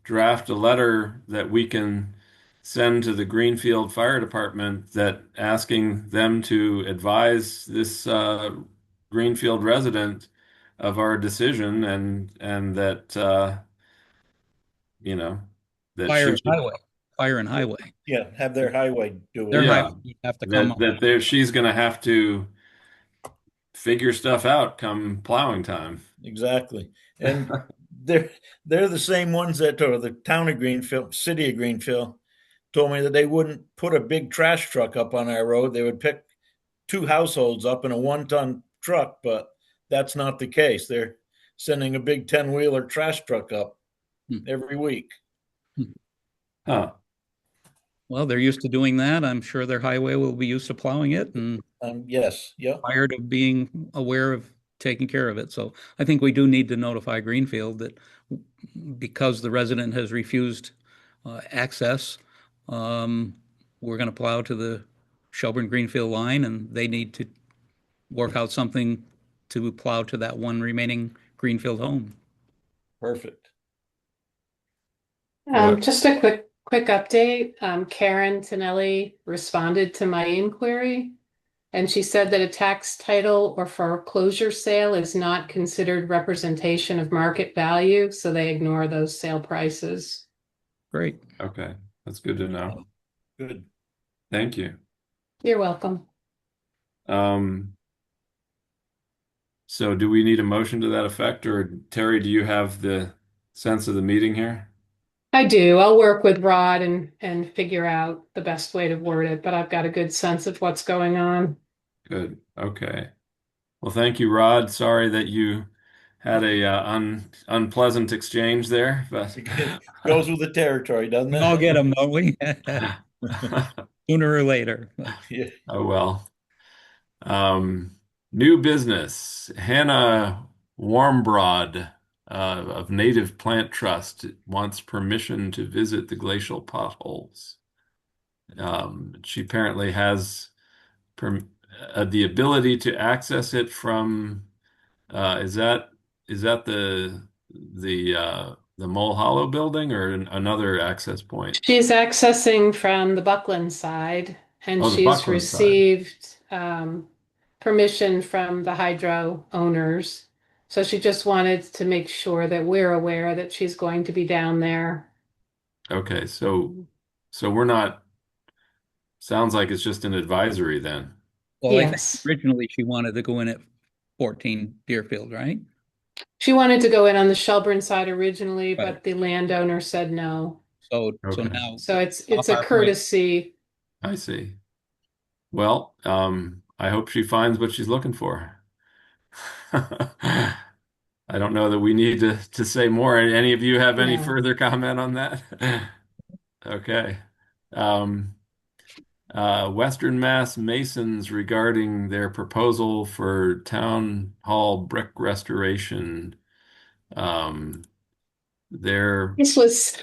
draft a letter that we can send to the Greenfield Fire Department that asking them to advise this Greenfield resident of our decision and that you know that Fire she and should, highway. Fire and highway. Yeah, have their highway do Their it. yeah, highway have to come that up. that there she's going to have to figure stuff out come plowing time. Exactly. And they're the same ones that, or the town of Greenfield, city of Greenfield, told me that they wouldn't put a big trash truck up on our road. They would pick two households up in a 1-ton truck, but that's not the case. They're sending a big 10-wheeler trash truck up every week. Huh. Well, they're used to doing that. I'm sure their highway will be used to plowing it and Yes, yep. tired of being aware of taking care of it. So I think we do need to notify Greenfield that because the resident has refused access, we're going to plow to the Shelburne Greenfield line, and they need to work out something to plow to that one remaining Greenfield home. Perfect. Just a quick update. Karen Tonelli responded to my inquiry, and she said that a tax title or foreclosure sale is not considered representation of market value, so they ignore those sale prices. Great. Okay. That's good to know. Good. Thank you. You're welcome. So do we need a motion to that effect, or Terry, do you have the sense of the meeting here? I do. I'll work with Rod and figure out the best way to word it, but I've got a good sense of what's going on. Good. Okay. Well, thank you, Rod. Sorry that you had a unpleasant exchange there, but Goes with the territory, doesn't We it? all get them, don't we? Sooner or later. Yeah. Oh well. New business. Hannah Warmbroad of Native Plant Trust wants permission to visit the glacial potholes. She apparently has the ability to access it from is that the Mole Hollow building or another access point? She's accessing from the Buckland side, and Oh, the she's Buckland side. received permission from the hydro owners. So she just wanted to make sure that we're aware that she's going to be down there. Okay, so we're not, sounds like it's just an advisory then. Well, I think Yes. originally she wanted to go in at 14 Deerfield, right? She wanted to go in on the Shelburne side originally, Right. but the landowner said no. So Okay. now So it's off a our plate. courtesy. I see. Well, I hope she finds what she's looking for. I don't know that we need to say more. Any of you have any No. further comment on that? Okay. Western Mass Masons regarding their proposal for town hall brick restoration. They're This was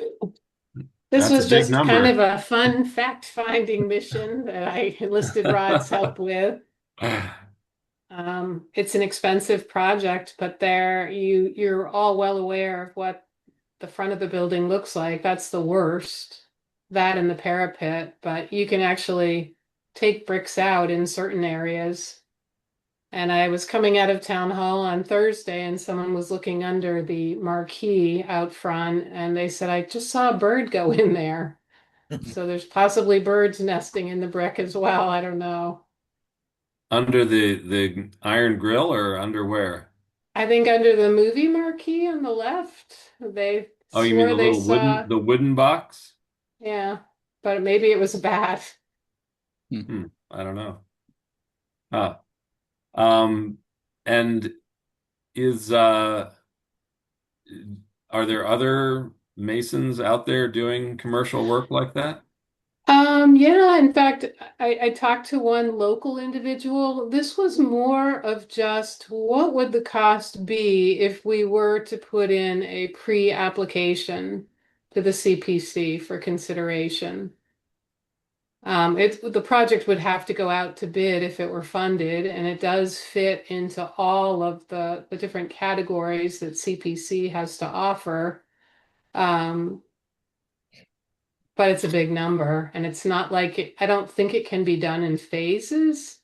That's a big just number. kind of a fun fact-finding mission that I enlisted Rod's help with. It's an expensive project, but you're all well aware of what the front of the building looks like. That's the worst, that and the parapet, but you can actually take bricks out in certain areas. And I was coming out of town hall on Thursday and someone was looking under the marquee out front and they said, I just saw a bird go in there. So there's possibly birds nesting in the brick as well. I don't know. Under the iron grill or under where? I think under the movie marquee on the left, they Oh, you mean swore the they little saw, wooden box? yeah, but maybe it was a bat. I don't know. Huh. Um, and is are there other masons out there doing commercial work like that? Yeah, in fact, I talked to one local individual. This was more of just what would the cost be if we were to put in a pre-application to the CPC for consideration. The project would have to go out to bid if it were funded, and it does fit into all of the different categories that CPC has to offer. Um, but it's a big number, and it's not like I don't think it can be done in phases.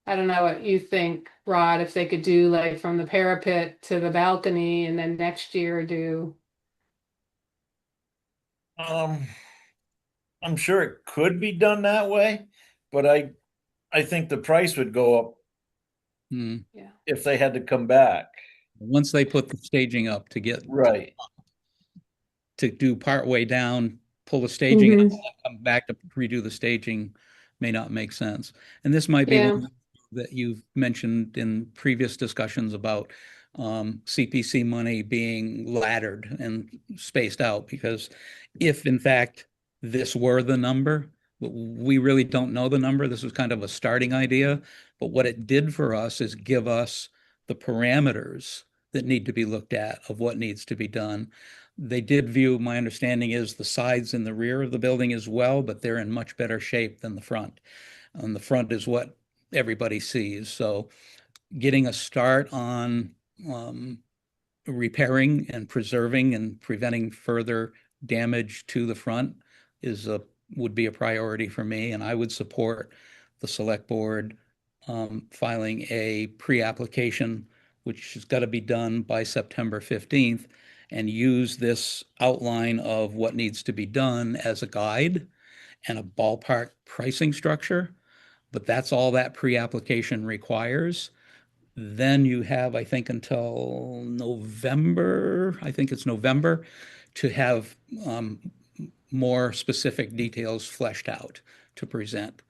I don't know what you think, Rod, if they could do like from the parapet to the balcony and then next year do. Um, I'm sure it could be done that way, but I think the price would go up Yeah. if they had to come back. Once they put the staging up to get Right. to do part way down, pull the staging out, and then come back to redo the staging may not make sense. And this might be Yeah. one that you've mentioned in previous discussions about CPC money being laddered and spaced out, because if in fact this were the number, we really don't know the number. This was kind of a starting idea, but what it did for us is give us the parameters that need to be looked at of what needs to be done. They did view, my understanding is, the sides and the rear of the building as well, but they're in much better shape than the front. And the front is what everybody sees. So getting a start on repairing and preserving and preventing further damage to the front would be a priority for me, and I would support the select board filing a pre-application, which has got to be done by September 15th, and use this outline of what needs to be done as a guide and a ballpark pricing structure. But that's all that pre-application requires. Then you have, I think, until November, I think it's November, to have more specific details fleshed out to present.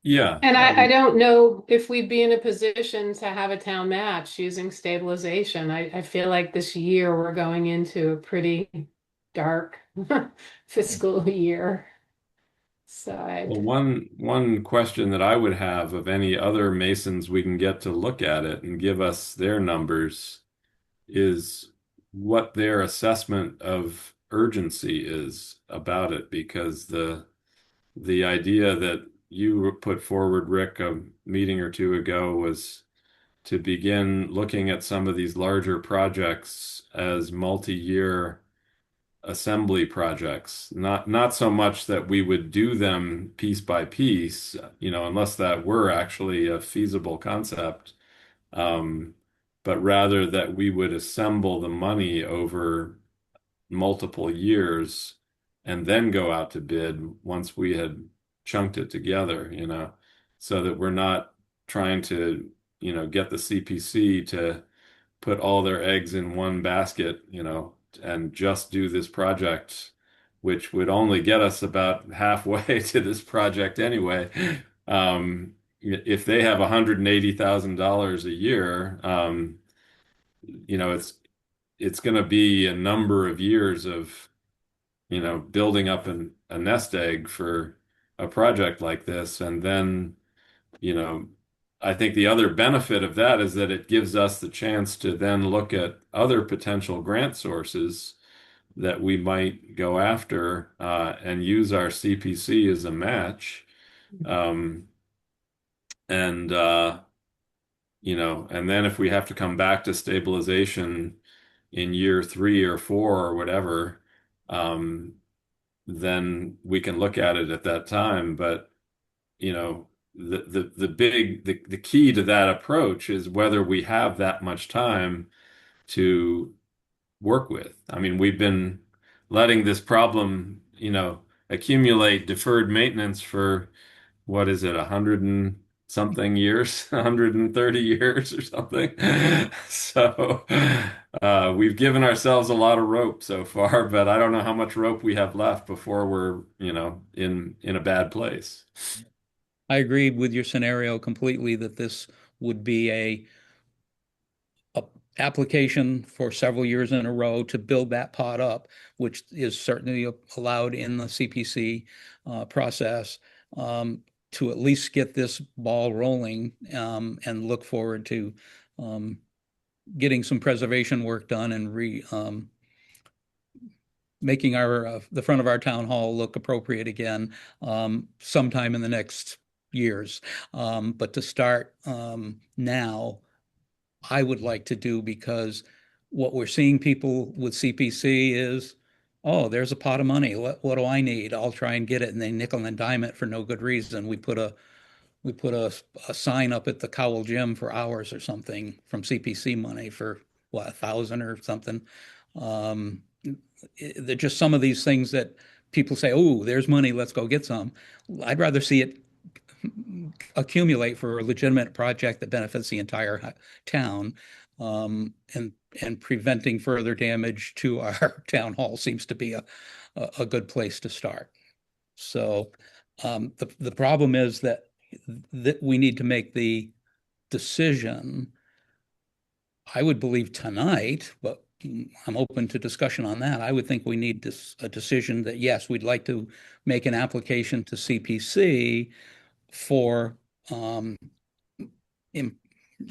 Yeah. And I don't know if we'd be in a position to have a town match using stabilization. I feel like this year we're going into a pretty dark fiscal year. So Well, one question that I would have of any other masons we can get to look at it and give us their numbers is what their assessment of urgency is about it, because the idea that you put forward, Rick, a meeting or two ago was to begin looking at some of these larger projects as multi-year assembly projects, not so much that we would do them piece by piece, unless that were actually a feasible concept, um, but rather that we would assemble the money over multiple years and then go out to bid once we had chunked it together, so that we're not trying to, get the CPC to put all their eggs in one basket, and just do this project, which would only get us about halfway to this project anyway. If they have $180,000 a year, it's going to be a number of years of, building up a nest egg for a project like this. And then, you know, I think the other benefit of that is that it gives us the chance to then look at other potential grant sources that we might go after, and use our CPC as a match. Um, and and then if we have to come back to stabilization in year 3 or 4 or whatever, then we can look at it at that time. But, the key to that approach is whether we have that much time to work with. I mean, we've been letting this problem, accumulate deferred maintenance for what is it, 100 and something years, 130 years or something. So we've given ourselves a lot of rope so far, but I don't know how much rope we have left before we're, in a bad place. I agree with your scenario completely that this would be a application for several years in a row to build that pot up, which is certainly allowed in the CPC process, to at least get this ball rolling, and look forward to getting some preservation work done and making the front of our town hall look appropriate again, sometime in the next years. But to start now, I would like to do, because what we're seeing people with CPC is, oh, there's a pot of money. What do I need? I'll try and get it, and they nickel and dime it for no good reason. We put a sign up at the Cowell Gym for hours or something from CPC money for what, 1,000 or something. They're just some of these things that people say, oh, there's money, let's go get some. I'd rather see it accumulate for a legitimate project that benefits the entire town, and preventing further damage to our town hall seems to be a good place to start. So the problem is that we need to make the decision, I would believe tonight, but I'm open to discussion on that. I would think we need a decision that, yes, we'd like to make an application to CPC for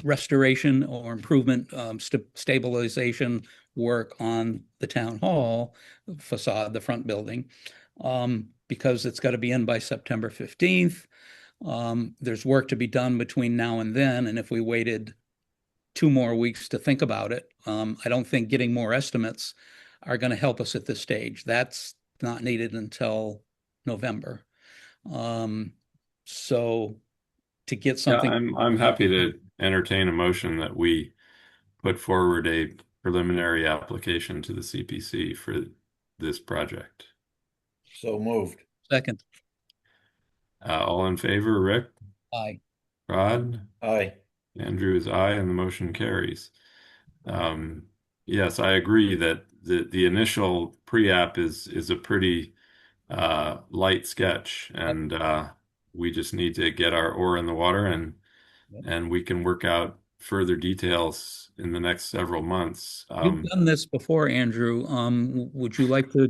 restoration or improvement, stabilization work on the town hall facade, the front building, because it's got to be in by September 15th. There's work to be done between now and then, and if we waited 2 more weeks to think about it, I don't think getting more estimates are going to help us at this stage. That's not needed until November. So to get something. Yeah, I'm happy to entertain a motion that we put forward a preliminary application to the CPC for this project. So moved. Second. All in favor, Rick? Aye. Rod? Aye. Andrew is aye, and the motion carries. Yes, I agree that the initial pre-app is a pretty light sketch, and we just need to get our oar in the water, and we can work out further details in the next several months. You've done this before, Andrew. Would you like to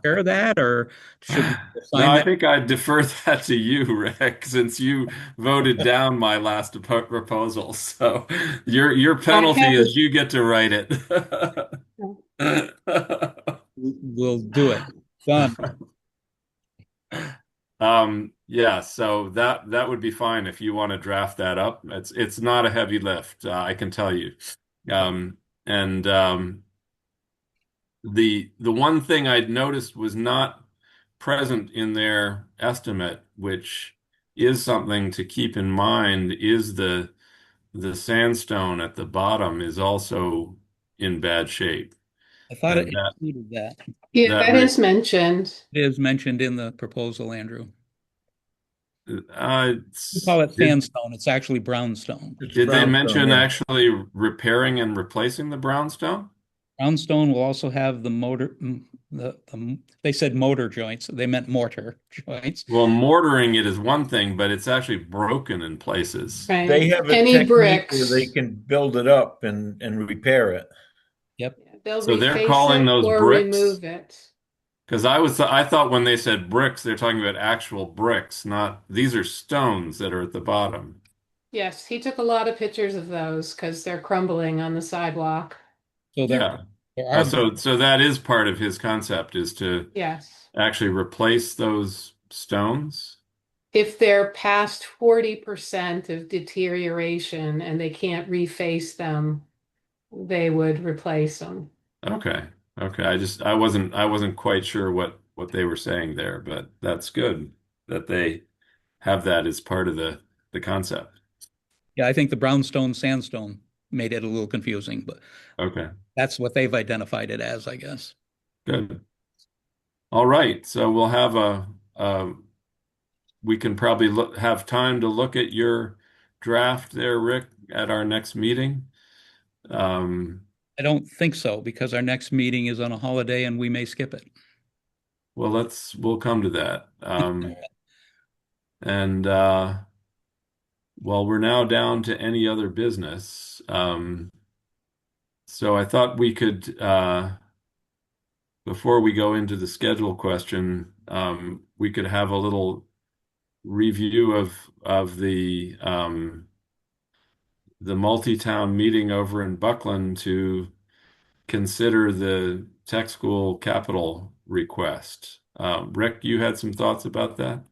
share that, or should we No, sign I that? think I'd defer that to you, Rick, since you voted down my last proposal. So your penalty is you get to write it. We'll do it. Done. Yeah, so that would be fine if you want to draft that up. It's not a heavy lift, I can tell you. And the one thing I'd noticed was not present in their estimate, which is something to keep in mind, is the sandstone at the bottom is also in bad shape. I thought it And that included that. Yeah, that that is mentioned. It is mentioned in the proposal, Andrew. You it's- call it did, sandstone. It's actually brownstone. did they mention actually repairing and replacing the brownstone? Brownstone will also have the motor, they said motor joints. They meant mortar joints. Well, mortaring it is one thing, but it's actually broken in places. Right. They have a Any technique bricks. where they can build it up and repair it. Yep. They'll So they're reface calling it those or bricks? remove it. Because I thought when they said bricks, they're talking about actual bricks, not these are stones that are at the bottom. Yes, he took a lot of pictures of those because they're crumbling on the sidewalk. So Yeah. there are So that is part of his concept, is to Yes. actually replace those stones. If they're past 40% of deterioration and they can't reface them, they would replace them. Okay. Okay. I wasn't quite sure what they were saying there, but that's good that they have that as part of the the concept. Yeah, I think the brownstone sandstone made it a little confusing, but Okay, that's what they've identified it as, I guess. good. All right, so we'll have we can probably have time to look at your draft there, Rick, at our next meeting. I don't think so because our next meeting is on a holiday and we may skip it. Well, we'll come to that. And well, we're now down to any other business. So I thought we could, before we go into the schedule question, we could have a little review of the multi-town meeting over in Buckland to consider the tech school capital request. Rick, you had some thoughts about that?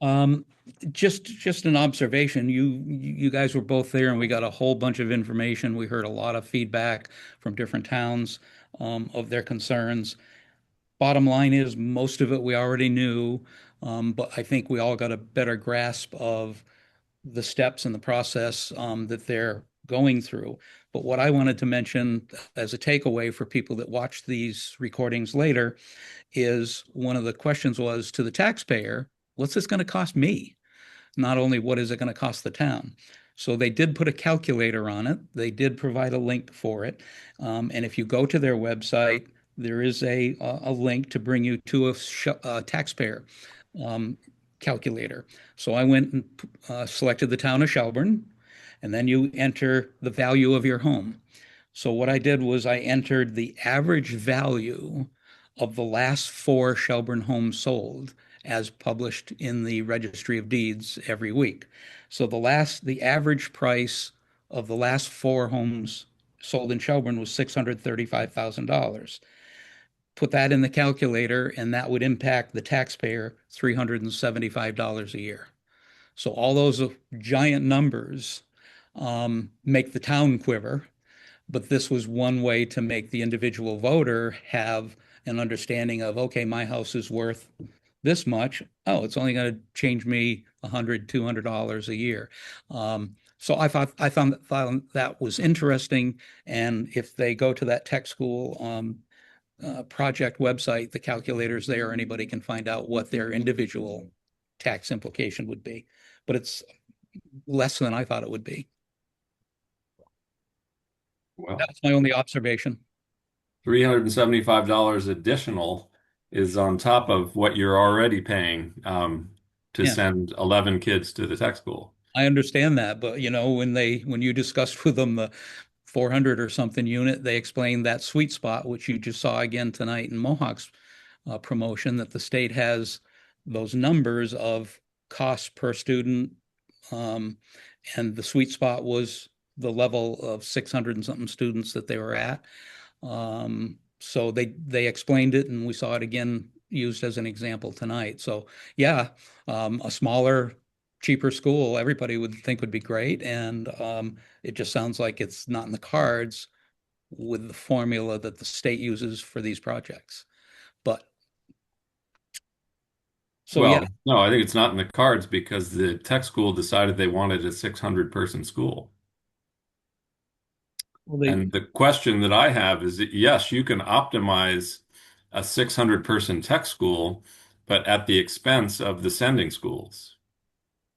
Um, just an observation. You guys were both there, and we got a whole bunch of information. We heard a lot of feedback from different towns of their concerns. Bottom line is, most of it we already knew, but I think we all got a better grasp of the steps and the process that they're going through. But what I wanted to mention as a takeaway for people that watch these recordings later is one of the questions was to the taxpayer, what's this going to cost me? Not only what is it going to cost the town? So they did put a calculator on it. They did provide a link for it. And if you go to their website, there is a link to bring you to a taxpayer calculator. So I went and selected the town of Shelburne, and then you enter the value of your home. So what I did was I entered the average value of the last 4 Shelburne homes sold as published in the Registry of Deeds every week. So the average price of the last 4 homes sold in Shelburne was $635,000. Put that in the calculator, and that would impact the taxpayer $375 a year. So all those giant numbers make the town quiver, but this was one way to make the individual voter have an understanding of, okay, my house is worth this much. Oh, it's only going to change me $100, $200 a year. So I found that was interesting. And if they go to that tech school project website, the calculators there, anybody can find out what their individual tax implication would be. But it's less than I thought it would be. Well, That's my only observation. $375 additional is on top of what you're already paying to Yeah. send 11 kids to the tech school. I understand that, but when you discussed with them the 400 or something unit, they explained that sweet spot, which you just saw again tonight in Mohawk's promotion, that the state has those numbers of costs per student, and the sweet spot was the level of 600 and something students that they were at. So they explained it, and we saw it again used as an example tonight. So yeah, a smaller, cheaper school, everybody would think would be great, and it just sounds like it's not in the cards with the formula that the state uses for these projects. But so Well, yeah, no, I think it's not in the cards because the tech school decided they wanted a 600-person school. well, And the question that I have is that, yes, you can optimize a 600-person tech school, but at the expense of the sending schools,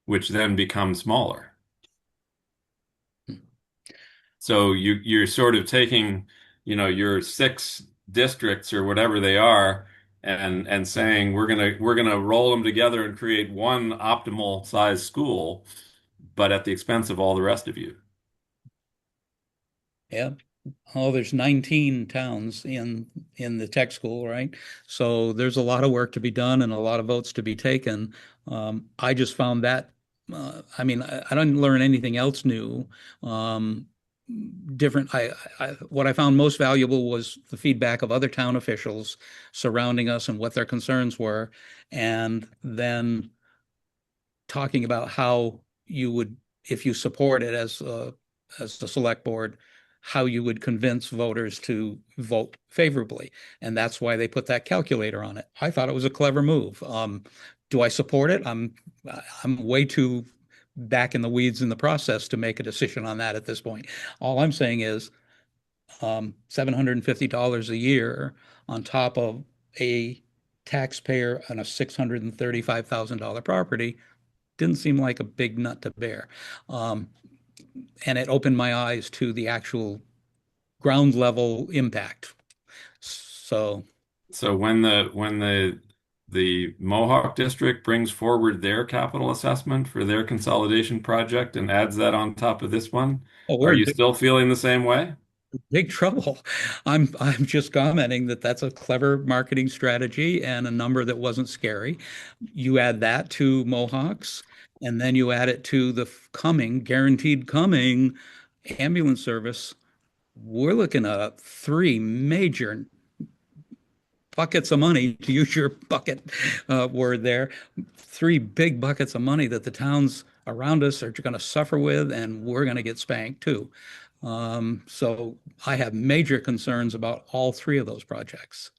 which then become smaller. So you're sort of taking, your 6 districts or whatever they are, and saying we're gonna roll them together and create one optimal size school, but at the expense of all the rest of you. yeah. Oh, there's 19 towns in the tech school, right? So there's a lot of work to be done and a lot of votes to be taken. I just found that, I mean, I didn't learn anything else new. Different. What I found most valuable was the feedback of other town officials surrounding us and what their concerns were, and then talking about how you would, if you support it as the select board, how you would convince voters to vote favorably. And that's why they put that calculator on it. I thought it was a clever move. Do I support it? I'm way too back in the weeds in the process to make a decision on that at this point. All I'm saying is $750 a year on top of a taxpayer on a $635,000 property didn't seem like a big nut to bear. And it opened my eyes to the actual ground level impact. So when the Mohawk district brings forward their capital assessment for their consolidation project and adds that on top of this one, we're are in you still feeling the same way? big trouble. I'm just commenting that that's a clever marketing strategy and a number that wasn't scary. You add that to Mohawks, and then you add it to the guaranteed coming ambulance service. We're looking at three major buckets of money, to use your bucket word there, three big buckets of money that the towns around us are going to suffer with, and we're going to get spanked too. So I have major concerns about all three of those projects.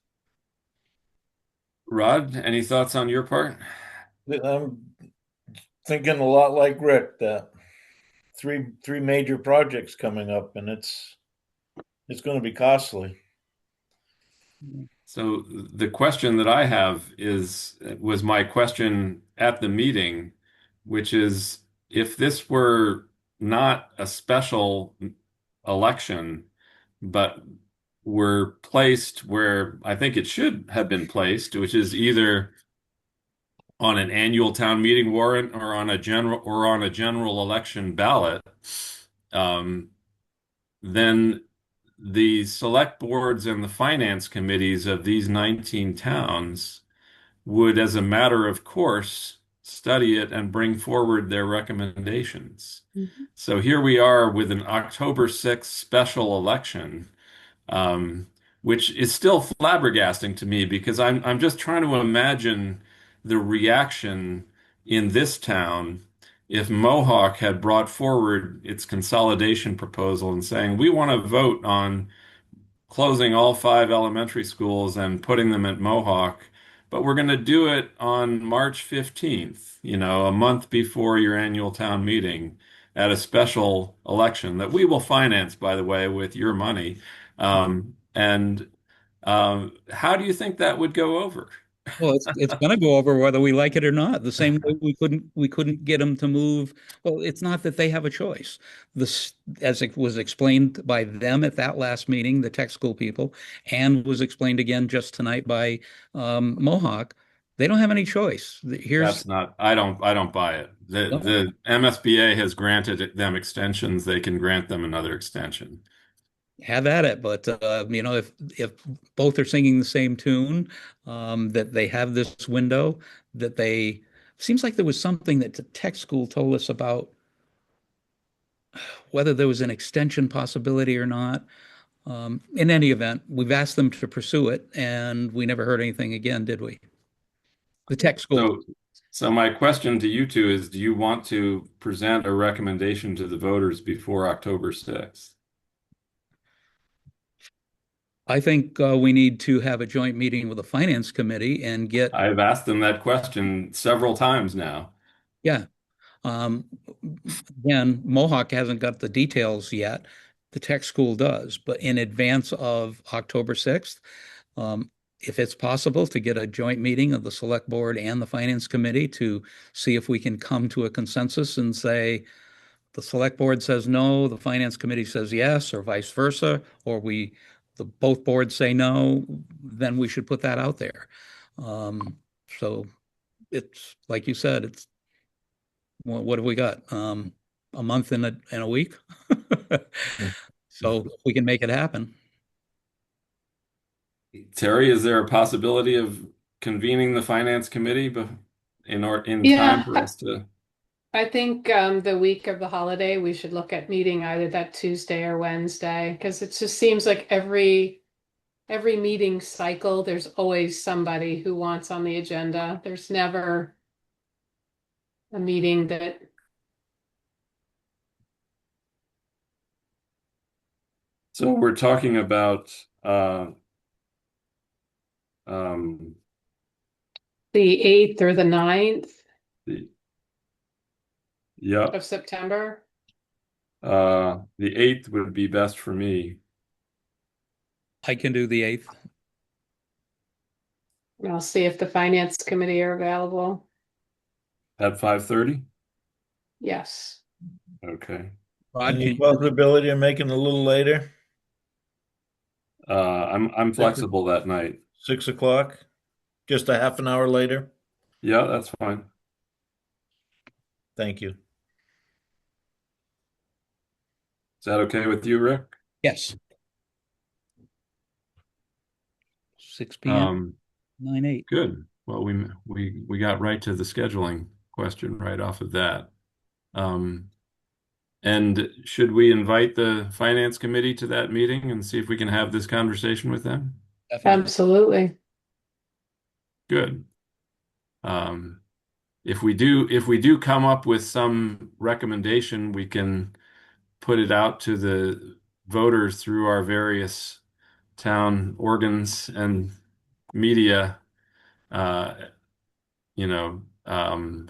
Rod, any thoughts on your part? I'm thinking a lot like Rick, that three major projects coming up, and it's going to be costly. So the question that I have was my question at the meeting, which is if this were not a special election, but were placed where I think it should have been placed, which is either on an annual town meeting warrant or on a general election ballot, then the select boards and the finance committees of these 19 towns would, as a matter of course, study it and bring forward their recommendations. So here we are with an October 6th special election, which is still flabbergasting to me because I'm just trying to imagine the reaction in this town if Mohawk had brought forward its consolidation proposal and saying, we want to vote on closing all 5 elementary schools and putting them at Mohawk, but we're going to do it on March 15th, a month before your annual town meeting at a special election that we will finance, by the way, with your money. And how do you think that would go over? Well, it's going to go over whether we like it or not. The same way we couldn't get them to move. Well, it's not that they have a choice. This, as it was explained by them at that last meeting, the tech school people, and was explained again just tonight by Mohawk. They don't have any choice. I don't buy it. The MSBA has granted them extensions. They can grant them another extension. Have at it. But if both are singing the same tune, that they have this window, seems like there was something that the tech school told us about whether there was an extension possibility or not. In any event, we've asked them to pursue it, and we never heard anything again, did we? The tech school. So my question to you two is, do you want to present a recommendation to the voters before October 6th? I think we need to have a joint meeting with the finance committee and get. I've asked them that question several times now. Yeah. Again, Mohawk hasn't got the details yet. The tech school does, but in advance of October 6th, if it's possible to get a joint meeting of the select board and the finance committee to see if we can come to a consensus and say, the select board says no, the finance committee says yes, or vice versa, or both boards say no, then we should put that out there. So it's like you said, what have we got? A month and a week. So we can make it happen. Terry, is there a possibility of convening the finance committee in time for us to? I think the week of the holiday, we should look at meeting either that Tuesday or Wednesday, because it just seems like every meeting cycle, there's always somebody who wants on the agenda. There's never a meeting that. So we're talking about The 8th or the 9th. Yep. of September? The 8th would be best for me. I can do the 8th. And I'll see if the finance committee are available. At 5:30? Yes. Okay. Rod, Any can possibility of making it a little later? I'm flexible that night. 6 o'clock? Just a half an hour later? Yeah, that's fine. Thank you. Is that okay with you, Rick? yes. 6 p.m. Um, 9/8. good. Well, we got right to the scheduling question right off of that. And should we invite the finance committee to that meeting and see if we can have this conversation with them? Definitely. Absolutely. Good. Um, if we do come up with some recommendation, we can put it out to the voters through our various town organs and media, uh,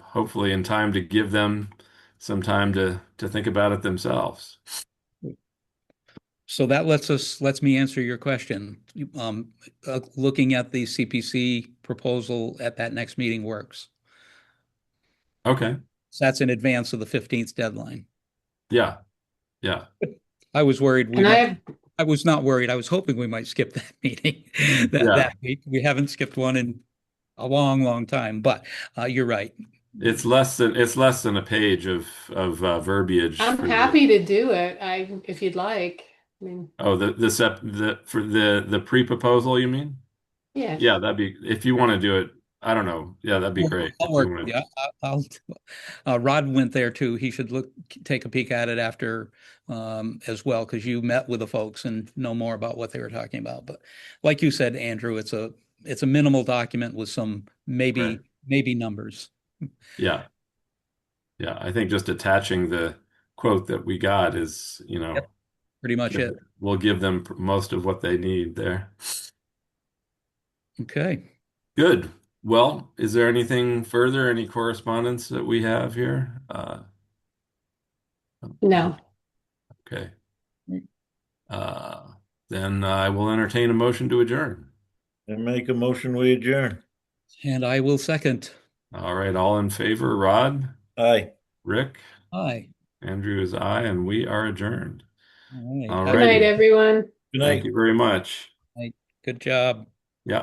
hopefully in time to give them some time to think about it themselves. So that lets me answer your question. Looking at the CPC proposal at that next meeting works. Okay. So that's in advance of the 15th deadline. Yeah. Yeah. I was worried And I was not worried. I was hoping we might skip that meeting that week. We haven't skipped one in a long, long time, but you're right. It's less than a page of verbiage I'm for happy to do it. If you'd like. I mean, the pre-proposal, you mean? yeah. Yeah, that'd be if you want to do it. I don't know. Yeah, that'd be great I'll if you work. want to. Yeah, I'll. Rod went there too. He should take a peek at it after as well, because you met with the folks and know more about what they were talking about. But like you said, Andrew, it's a minimal document with some maybe numbers. Yeah. Yeah, I think just attaching the quote that we got is, Yep, pretty much it. We'll give them most of what they need there. Okay. Good. Well, is there anything further, any correspondence that we have here? No. Okay. Then I will entertain a motion to adjourn. And make a motion, we adjourn. And I will second. All right, all in favor, Rod? Aye. Rick? Aye. Andrew is aye, and we are adjourned. All right. All Good night, righty. everyone. Good Thank night. you very much. Good job.